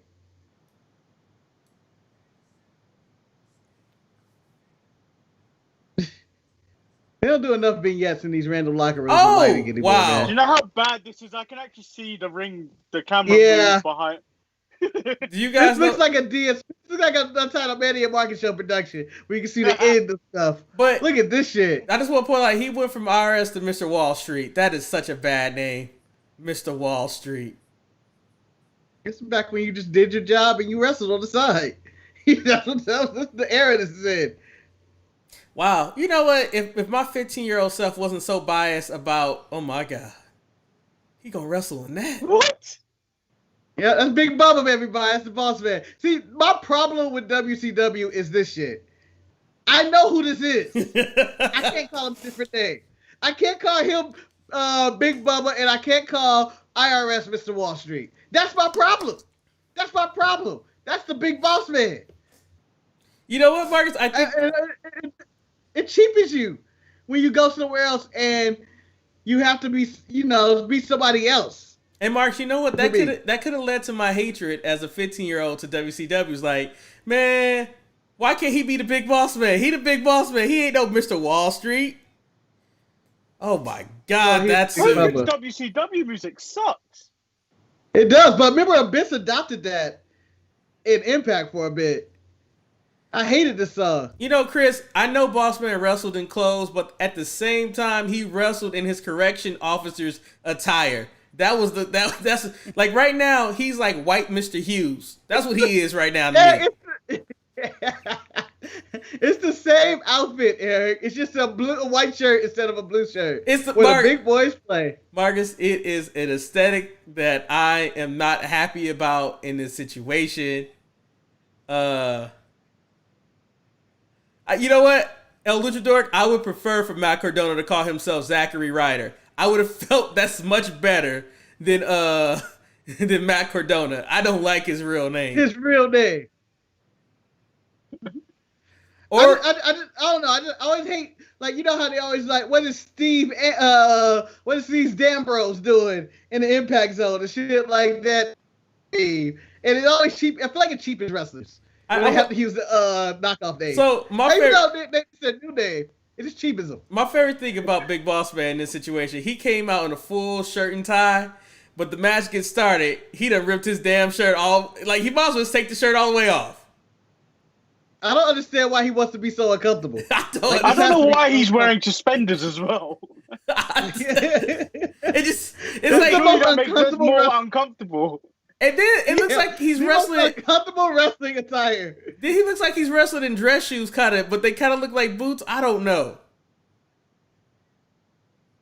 They don't do enough vignettes in these random locker rooms. Oh, anymore, wow. man. Do you know how bad this is? I can actually see the camera move behind. Do you guys this looks like a DS. This looks like a title Manny and Market Show production where you can see the end of stuff. But look at this shit. I just want to point out, he went from IRS to Mr. Wall Street. That is such a bad name, Mr. Wall Street. It's back when you just did your job and you wrestled on the side. That's the era this is in. Wow. You know what? If my 15-year-old self wasn't so biased about, oh my God, he gonna wrestle in that. What? Yeah, that's Big Bubba, everybody. That's the boss man. See, my problem with WCW is this shit. I know who this is. I can't call him a different name. I can't call him Big Bubba, and I can't call IRS Mr. Wall Street. That's my problem. That's my problem. That's the big boss man. You know what, Marcus? I think it cheapens you when you go somewhere else and you have to be, be somebody else. And Mark, you know what? That could have led to my hatred as a 15-year-old to WCW. It's like, man, why can't he be the big boss man? He the big boss man. He ain't no Mr. Wall Street. Oh my God, that's WCW music sucks. It does, but remember Abyss adopted that in Impact for a bit. I hated this song. You know, Chris, I know Bossman wrestled in clothes, but at the same time, he wrestled in his correction officer's attire. That's like right now, he's like white Mr. Hughes. That's what he is right now to me. It's the same outfit, Eric. It's just a white shirt instead of a blue shirt. It's the big boys play. Marcus, it is an aesthetic that I am not happy about in this situation. You know what? El Luchador, I would prefer for Matt Cardona to call himself Zachary Ryder. I would have felt that's much better than Matt Cardona. I don't like his real name. His real name. Or I don't know. I always hate, like, you know how they always like, what is Steve Dambrose doing in the Impact Zone and shit like that. And it always cheap. I feel like it's cheap as wrestlers. They have to use the knockoff name. So my favorite, even though they said new name, it is cheapism. My favorite thing about Big Boss Man in this situation, he came out in a full shirt and tie, but the match gets started, he done ripped his damn shirt all, like he might as well take the shirt all the way off. I don't understand why he wants to be so uncomfortable. I don't know why he's wearing suspenders as well. It's like that makes us more uncomfortable. And then it looks like he's wrestling comfortable wrestling attire. Then he looks like he's wrestling in dress shoes, kind of, but they kind of look like boots. I don't know.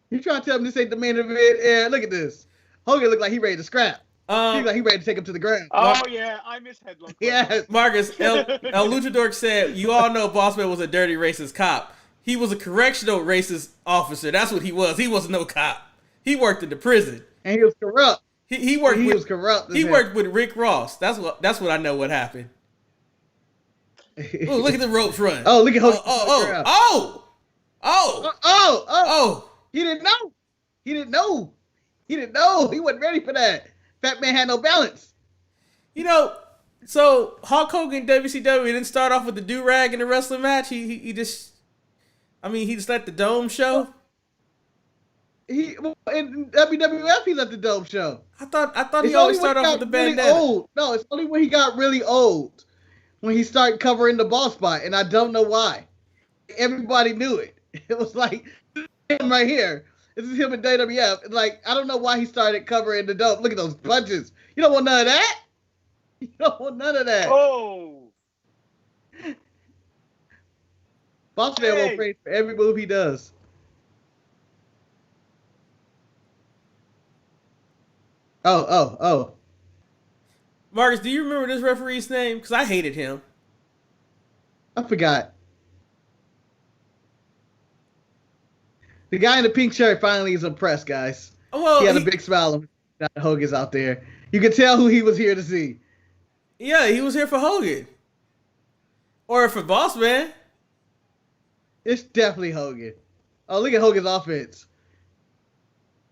You trying to tell me this ain't the main event? Yeah, look at this. Hogan look like he ready to scrap. He like he ready to take him to the ground. Oh yeah, I miss headlock. Yeah, Marcus El Luchador said, "You all know Bossman was a dirty racist cop. He was a correctional racist officer. That's what he was. He wasn't no cop. He worked in the prison, and he was corrupt. He worked. He was corrupt. He worked with Rick Ross. That's what I know. What happened? Ooh, look at the ropes run. Oh, look at Hogan. Oh! He didn't know. He didn't know. He didn't know. He wasn't ready for that. Fat man had no balance. You know, so Hulk Hogan WCW didn't start off with the do-rag in the wrestling match. He just let the dome show. In WWF he let the dome show. I thought he always started off with the bandana. Really no, it's only when he got really old when he started covering the ball spot, and I don't know why. Everybody knew it. It was like him right here. This is him in WWF. Like, I don't know why he started covering the dope. Look at those punches. You don't want none of that. You don't want none of that. Oh. Boss Man will praise for every move he does. Oh. Marcus, do you remember this referee's name? Because I hated him. I forgot. The guy in the pink shirt finally is impressed, guys. Well, he had a big smile on Hogan's out there. You can tell who he was here to see. Yeah, he was here for Hogan. Or for Boss Man. It's definitely Hogan. Oh, look at Hogan's offense.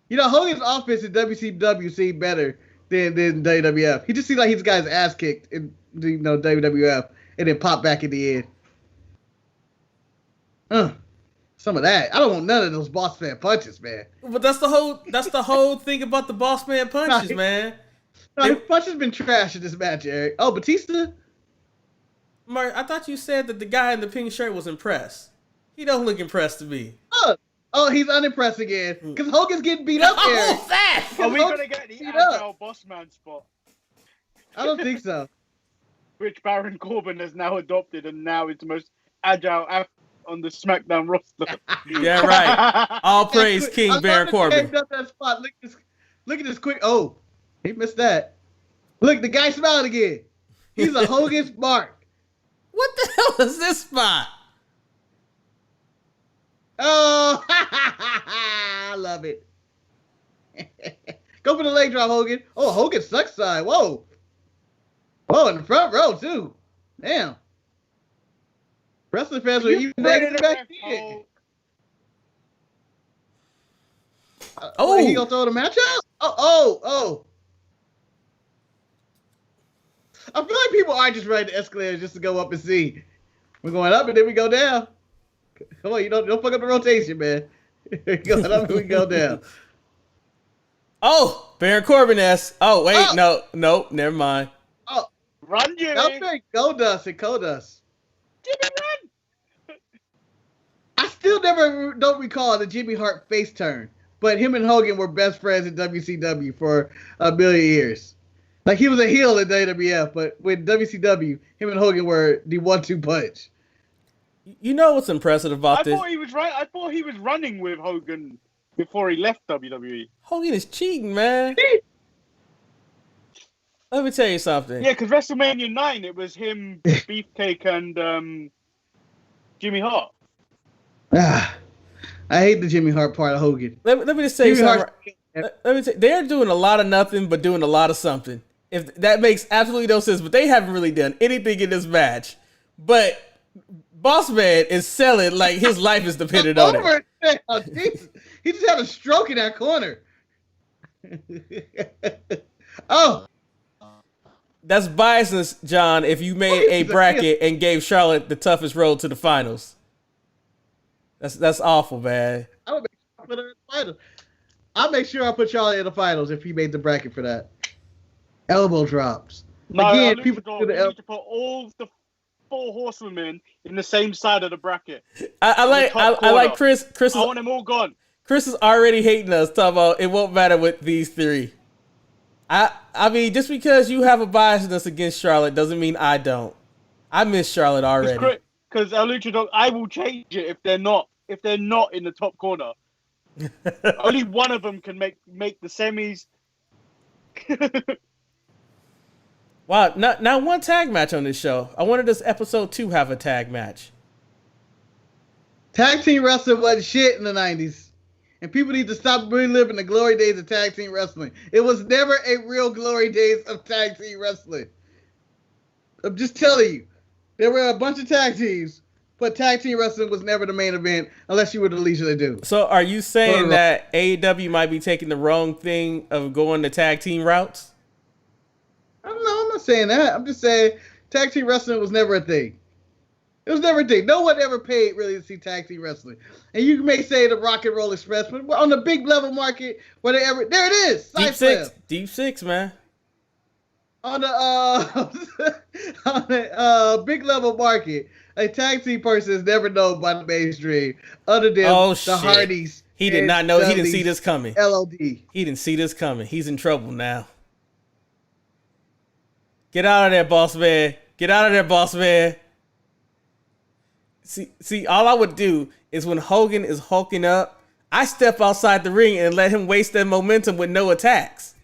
You know, Hogan's offense in WCW seemed better than WWF. He just seemed like he's guy's ass kicked in WWF and then popped back in the end. Some of that. I don't want none of those Boss Man punches, man. But that's the whole thing about the Boss Man punches, man. No, his punches been trash in this match, Eric. Oh, Batista? Mark, I thought you said that the guy in the pink shirt was impressed. He don't look impressed to me. Oh, he's unimpressed again. Because Hogan's getting beat up here. Are we going to get the agile Boss Man spot? I don't think so. Which Baron Corbin has now adopted and now is the most agile athlete on the SmackDown roster. Yeah, right. All praise King Baron Corbin. That spot. Look at this quick. Oh, he missed that. Look, the guy smiled again. He's a Hogan's mark. What the hell is this spot? Oh, I love it. Go for the leg drop, Hogan. Oh, Hogan sucks side. Whoa. Whoa, in the front row, too. Damn. Wrestling fans were even negative back then. He gonna throw the match out? Oh. I feel like people are just riding the escalator just to go up and see. We're going up and then we go down. Come on, don't fuck up the rotation, man. Going up and we go down. Oh, Baron Corbin-esque. Oh, wait, no, never mind. Oh, Run, Jimmy. That was very Goldust and Goldust. Jimmy, run. I still don't recall the Jimmy Hart face turn, but him and Hogan were best friends in WCW for a million years. Like, he was a heel in WWF, but with WCW, him and Hogan were the 1-2 punch. You know what's impressive about this? I thought he was running with Hogan before he left WWE. Hogan is cheating, man. Let me tell you something. Yeah, because WrestleMania 9, it was him, Beefcake, and Jimmy Hart. I hate the Jimmy Hart part of Hogan. Let me just say something. Let me say, they're doing a lot of nothing, but doing a lot of something. If that makes absolutely no sense, but they haven't really done anything in this match. But Boss Man is selling like his life is dependent on it. He just had a stroke in that corner. Oh. That's biasness, John, if you made a bracket and gave Charlotte the toughest road to the finals. That's awful, man. I'll make sure I put Charlotte in the finals if he made the bracket for that. Elbow drops. No, again, people need to put all the 4 horsewomen in the same side of the bracket. I like Chris. I want them all gone. Chris is already hating us, talking about it won't matter with these 3. I mean, just because you have a biasness against Charlotte doesn't mean I don't. I miss Charlotte already. Because Luchador, I will change it if they're not in the top corner. Only one of them can make the semis. Wow, not one tag match on this show. I wanted this episode 2 have a tag match. Tag team wrestling wasn't shit in the 90s. And people need to stop reliving the glory days of tag team wrestling. It was never a real glory days of tag team wrestling. I'm just telling you. There were a bunch of tag teams, but tag team wrestling was never the main event unless you were the Legion of Doom. So are you saying that AEW might be taking the wrong thing of going the tag team routes? I don't know. I'm not saying that. I'm just saying tag team wrestling was never a thing. It was never a thing. No one ever paid really to see tag team wrestling. And you may say the Rock and Roll Express, but on the big level market, there it is. Deep Six, man. On the big level market, a tag team person is never known by the mainstream, other than the Hardys. He did not know. He didn't see this coming. LOD. He didn't see this coming. He's in trouble now. Get out of there, boss man. Get out of there, boss man. See, all I would do is when Hogan is hulking up, I step outside the ring and let him waste that momentum with no attacks.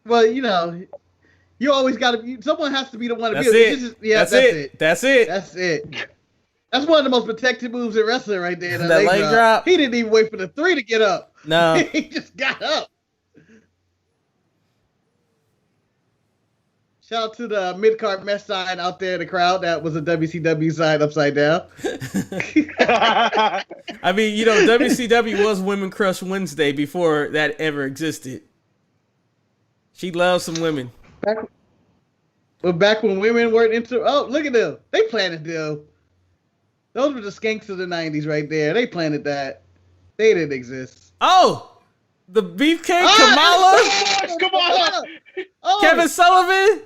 Well, you always got to. Someone has to be the one to be it. That's it. That's one of the most protected moves in wrestling right there. That leg drop. He didn't even wait for the 3 to get up. No. He just got up. Shout out to the mid-card mesh sign out there in the crowd. That was a WCW sign upside down. I mean, WCW was Women Crush Wednesday before that ever existed. She loves some women. Back when women weren't into... Oh, look at them. They planted them. Those were the skanks of the 90s right there. They planted that. They didn't exist. Oh! The Beefcake, Kamala? Kamala! Oh, Kevin Sullivan?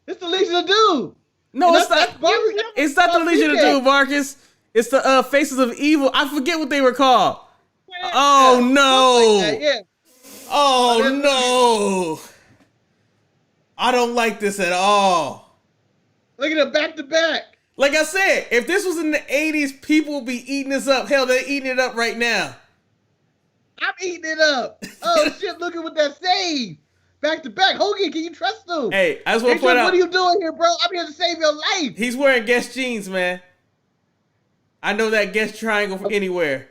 It's the Legion of Doom. No, it's not. It's not the Legion of Doom, Marcus. It's the Faces of Evil. I forget what they were called. Yeah, oh no! Like yeah. Oh no! I don't like this at all. Look at them back to back. Like I said, if this was in the 80s, people would be eating this up. Hell, they're eating it up right now. I'm eating it up. Oh shit! Look at what that save. Back to back. Hogan, can you trust him? Hey, I just want to point out. What are you doing here, bro? I'm here to save your life. He's wearing Guess jeans, man. I know that Guess triangle from anywhere.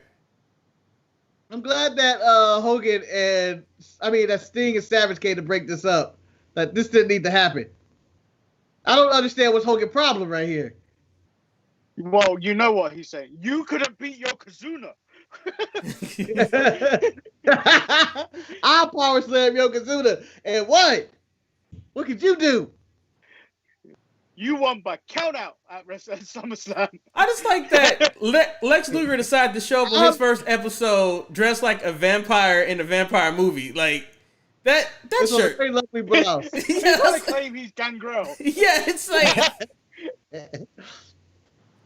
I'm glad that Hogan and that Sting and Savage came to break this up. That this didn't need to happen. I don't understand what's Hogan's problem right here. Well, you know what he's saying. You could have beat Yokozuna. I power slam Yokozuna. And what? What could you do? You won by count out at SummerSlam. I just like that Lex Luger decided to show up on his first episode dressed like a vampire in a vampire movie. Like, That shirt. A very lovely blouse. He's trying to claim he's Gangrel. Yeah, it's like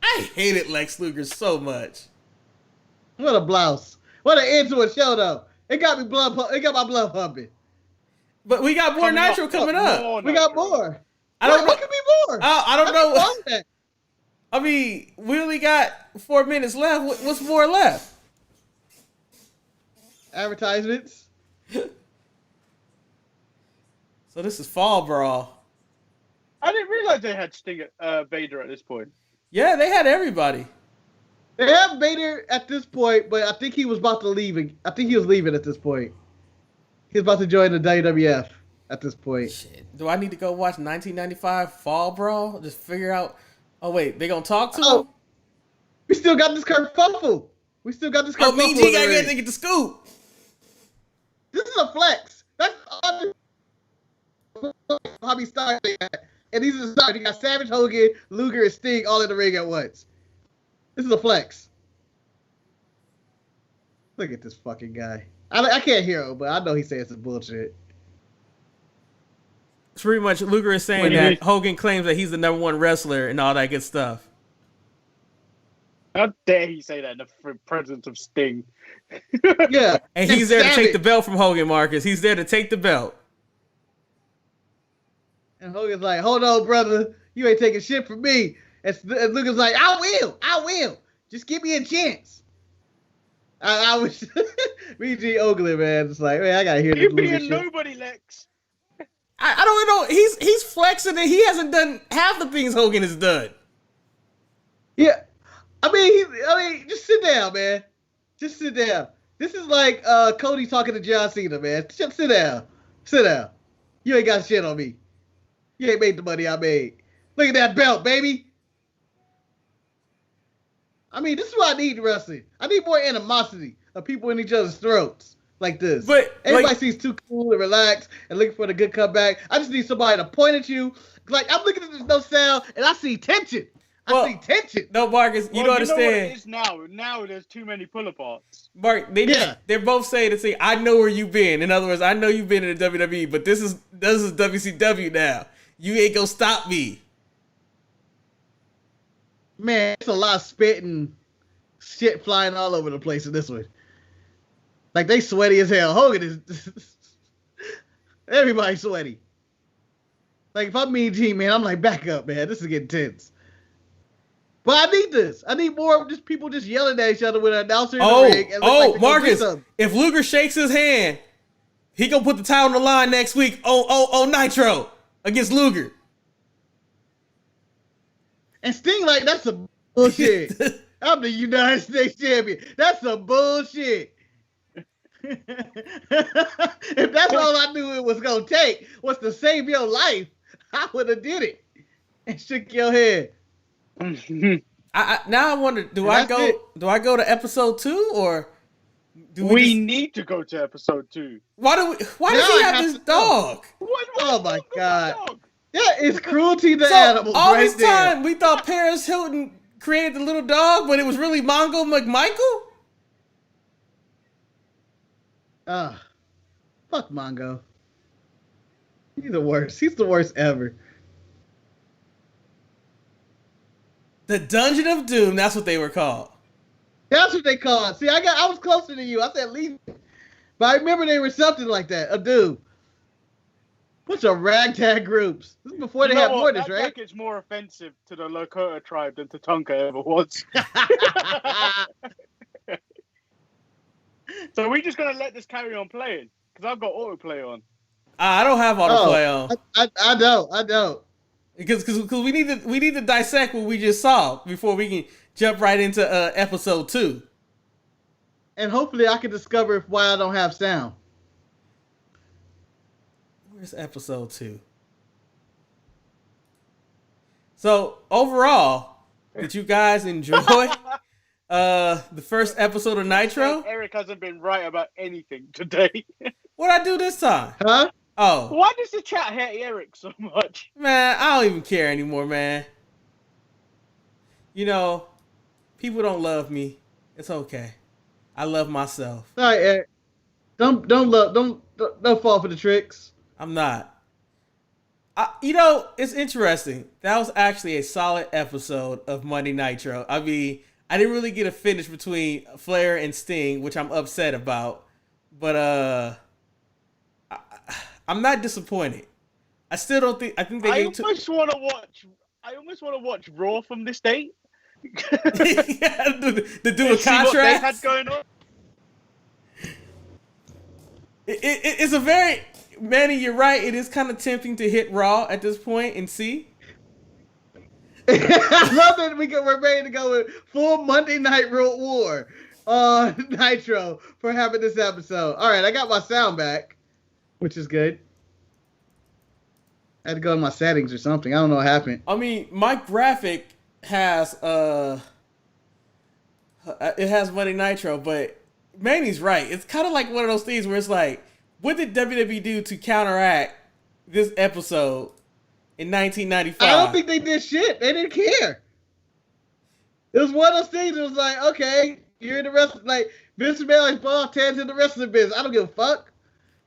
I hated Lex Luger so much. What a blouse. What an end to a show, though. It got me It got my blood pumping. But we got more Nitro coming up. We got more. I don't know. What could be more? I don't know. I mean, we only got 4 minutes left. What's more left? Advertisements. So this is Fall Brawl. I didn't realize they had Sting Vader at this point. Yeah, they had everybody. They have Vader at this point, but I think he was about to leave. I think he was leaving at this point. He was about to join the WWF at this point. Shit. Do I need to go watch 1995 Fall Brawl? Just figure out. Oh wait, they gonna talk to him? We still got this kerfuffle. Oh, Mean G gotta get the scoop. This is a flex. That's how he started. And these are the start. You got Savage, Hogan, Luger, and Sting all in the ring at once. This is a flex. Look at this fucking guy. I can't hear him, but I know he's saying some bullshit. It's pretty much Luger is saying that Hogan claims that he's the #1 wrestler and all that good stuff. How dare he say that in the presence of Sting? Yeah. And he's there to take the belt from Hogan, Marcus. He's there to take the belt. And Hogan's like, hold on, brother. You ain't taking shit from me. And Luger's like, I will. Just give me a chance. I was BG Oakland, man. It's like, man, I gotta hear this. You being nobody, Lex. I don't know. He's flexing and he hasn't done half the things Hogan has done. Yeah. I mean, just sit down, man. Just sit down. This is like Cody talking to John Cena, man. Just sit down. Sit down. You ain't got shit on me. You ain't made the money I made. Look at that belt, baby. I mean, this is what I need in wrestling. I need more animosity of people in each other's throats like this. But everybody seems too cool and relaxed and looking for the good comeback. I just need somebody to point at you. Like, I'm looking at this no sound and I see tension. I see tension. No, Marcus, you don't understand. Know what it is now. Now there's too many pull-aparts. Mark, they're both saying I know where you've been. In other words, I know you've been in the WWE, but this is WCW now. You ain't gonna stop me. Man, it's a lot of spit and shit flying all over the place in this one. Like, they sweaty as hell. Hogan is... Everybody's sweaty. Like, if I'm Mean G, man, I'm like, back up, man. This is getting tense. But I need this. I need more of just people just yelling at each other with an announcer in the ring. And Marcus, if Luger shakes his hand, he gonna put the title on the line next week. Nitro against Luger. And Sting like, that's some bullshit. I'm the United States champion. That's some bullshit. If that's all I knew it was gonna take was to save your life, I would have did it and shook your head. Now I wonder, do I go to episode 2 or do we need to go to episode 2? Why does he have this dog? Oh my God. Yeah, it's cruelty to animals. All this time we thought Paris Hilton created the little dog, but it was really Mongo McMichael? Fuck Mongo. He's the worst. He's the worst ever. The Dungeon of Doom, that's what they were called. That's what they called. See, I was closer to you. I said leave. But I remember they were something like that. A Doom. Bunch of ragtag groups. This is before they had Mortis, right? That it's more offensive to the Lakota tribe than Tatanka ever was. So we're just gonna let this carry on playing because I've got autoplay on. I don't have autoplay on. I don't. Because we need to dissect what we just saw before we can jump right into episode 2. And hopefully I can discover why I don't have sound. Where's episode 2? So overall, did you guys enjoy the first episode of Nitro? Eric hasn't been right about anything today. What'd I do this time? Huh? Oh. Why does the chat hate Eric so much? Man, I don't even care anymore, man. You know, people don't love me. It's okay. I love myself. All right, Eric. Don't Don't fall for the tricks. I'm not. It's interesting. That was actually a solid episode of Monday Nitro. I mean, I didn't really get a finish between Flair and Sting, which I'm upset about. But I'm not disappointed. I still don't think. I think they. I almost want to watch Raw from this date. Yeah, to do a contrast. What they had going on. It's a very Manny. You're right. It is kind of tempting to hit Raw at this point and see. I love that we're ready to go with full Monday Night Raw War on Nitro for having this episode. All right, I got my sound back, which is good. I had to go to my settings or something. I don't know what happened. I mean, my graphic has it has Monday Nitro, but Manny's right. It's kind of like one of those things where it's like, what did WWE do to counteract this episode in 1995? I don't think they did shit. They didn't care. It was one of those things. It was like, okay, you're in the rest. Like Vince McMahon's ball, Ted's in the rest of the business. I don't give a fuck.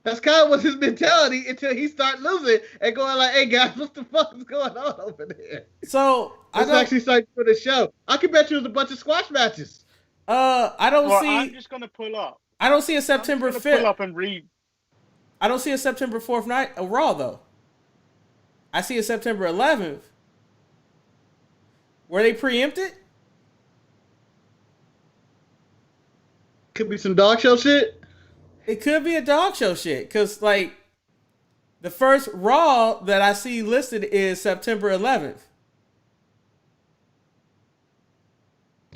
That's kind of was his mentality until he started losing and going like, "Hey guys, what the fuck is going on over there?" So let's actually start for the show. I can bet you it was a bunch of squash matches. I don't see. I'm just gonna pull up. I don't see a September 5th. Pull up and read. I don't see a September 4th night Raw though. I see a September 11th. Were they preempted? Could be some dog show shit. It could be a dog show shit, because, like, the first Raw that I see listed is September 11th.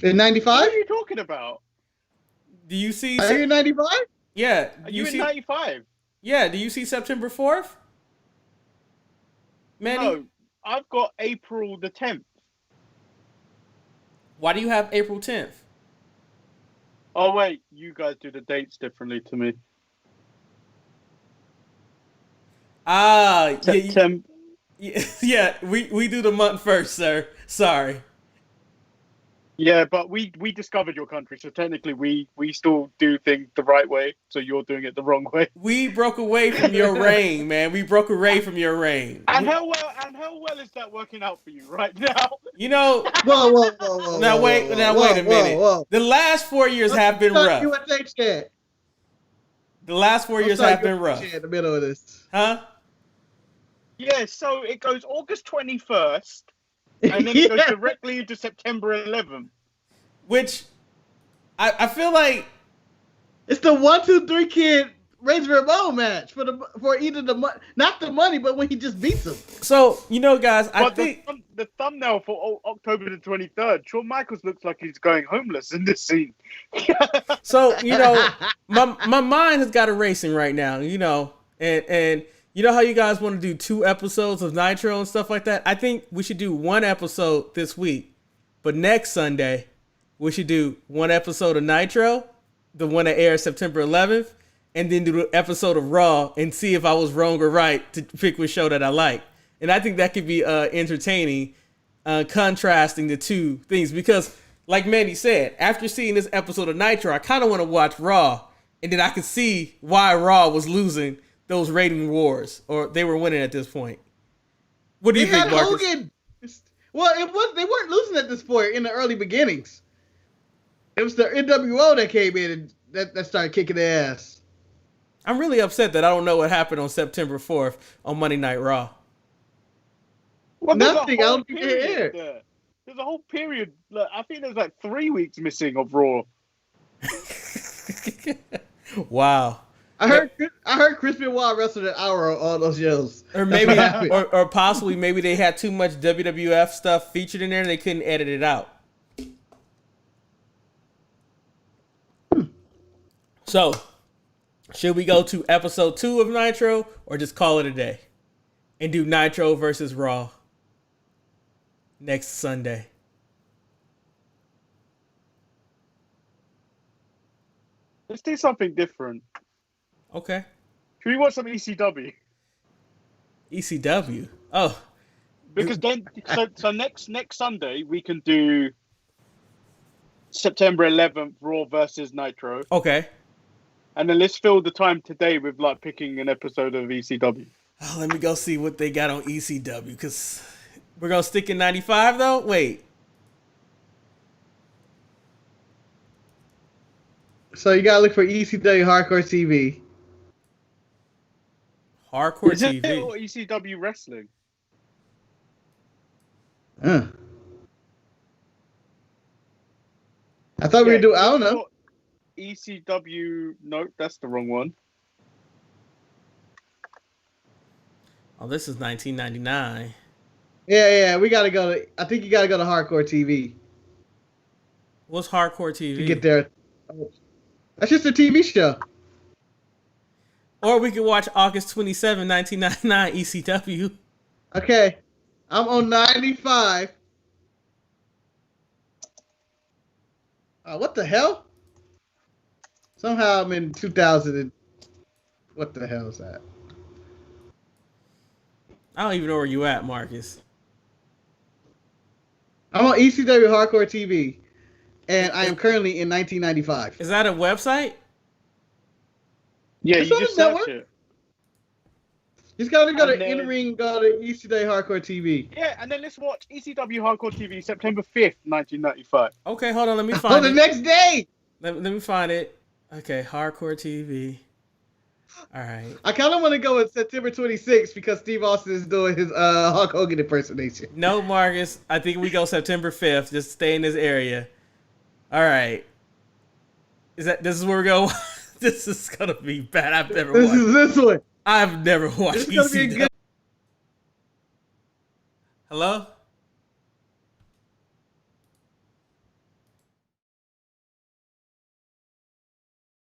In 95? What are you talking about? Do you see... Are you in 95? Yeah. Are you in 95? Yeah, do you see September 4th? Manny? No, I've got April the 10th. Why do you have April 10th? Oh, wait, you guys do the dates differently to me. September. Yeah, we do the month first, sir. Sorry. Yeah, but we discovered your country, so technically we still do things the right way, so you're doing it the wrong way. We broke away from your reign, man. We broke away from your reign. And how well is that working out for you right now? You know, whoa. Now wait a minute. Whoa. The last 4 years have been rough. The last 4 years have been rough. In the middle of this, huh? Yeah, so it goes August 21st, and then it goes directly into September 11th. Which I feel like it's the 1, 2, 3 Kid Razor Ramon match for either not the money, but when he just beats him. So guys, I think the thumbnail for October the 23rd, Shawn Michaels looks like he's going homeless in this scene. So my mind has got it racing right now. And you know how you guys want to do 2 episodes of Nitro and stuff like that? I think we should do 1 episode this week. But next Sunday, we should do 1 episode of Nitro, the one that airs September 11th, and then do the episode of Raw and see if I was wrong or right to pick which show that I like. And I think that could be entertaining, contrasting the two things. Because, like Manny said, after seeing this episode of Nitro, I kind of want to watch Raw, and then I could see why Raw was losing those rating wars, or they were winning at this point. What do you think, Marcus? Hogan. Well, they weren't losing at this point in the early beginnings. It was the NWO that came in and that started kicking their ass. I'm really upset that I don't know what happened on September 4th on Monday Night Raw. Well, nothing. I don't think they aired. There's a whole period. I think there's like 3 weeks missing of Raw. Wow. I heard Chris Benoit wrestled an hour on all those shows. Or maybe, or possibly maybe they had too much WWF stuff featured in there and they couldn't edit it out. So, should we go to episode 2 of Nitro or just call it a day and do Nitro versus Raw next Sunday? Let's do something different. Okay. Should we watch some ECW? ECW? Oh. Because then, so next Sunday, we can do September 11th, Raw versus Nitro. Okay. And then let's fill the time today with like picking an episode of ECW. Oh, let me go see what they got on ECW, because we're going to stick in 95 though? Wait. So you got to look for ECW Hardcore TV. Hardcore Is TV? It or ECW Wrestling? I thought we were doing, I don't know. ECW, no, that's the wrong one. Oh, this is 1999. Yeah, we gotta go to. I think you gotta go to Hardcore TV. What's Hardcore TV? To get there. That's just a TV show. Or we could watch August 27, 1999 ECW. Okay, I'm on 95. What the hell? Somehow I'm in 2000. What the hell is that? I don't even know where you at, Marcus. I'm on ECW Hardcore TV, and I am currently in 1995. Is that a website? Yeah, it's you just search it. You just gotta go to in-ring, go to ECW Hardcore TV. Yeah, and then let's watch ECW Hardcore TV September 5th, 1995. Okay, hold on, let me find it. The next day! Let me find it. Okay, Hardcore TV. All right. I kind of want to go with September 26th because Steve Austin is doing his Hulk Hogan impersonation. No, Marcus. I think we go September 5th. Just stay in this area. All right. This is where we go? This is gonna be bad. I've never watched. This one. I've never watched. This is gonna be a good. Hello?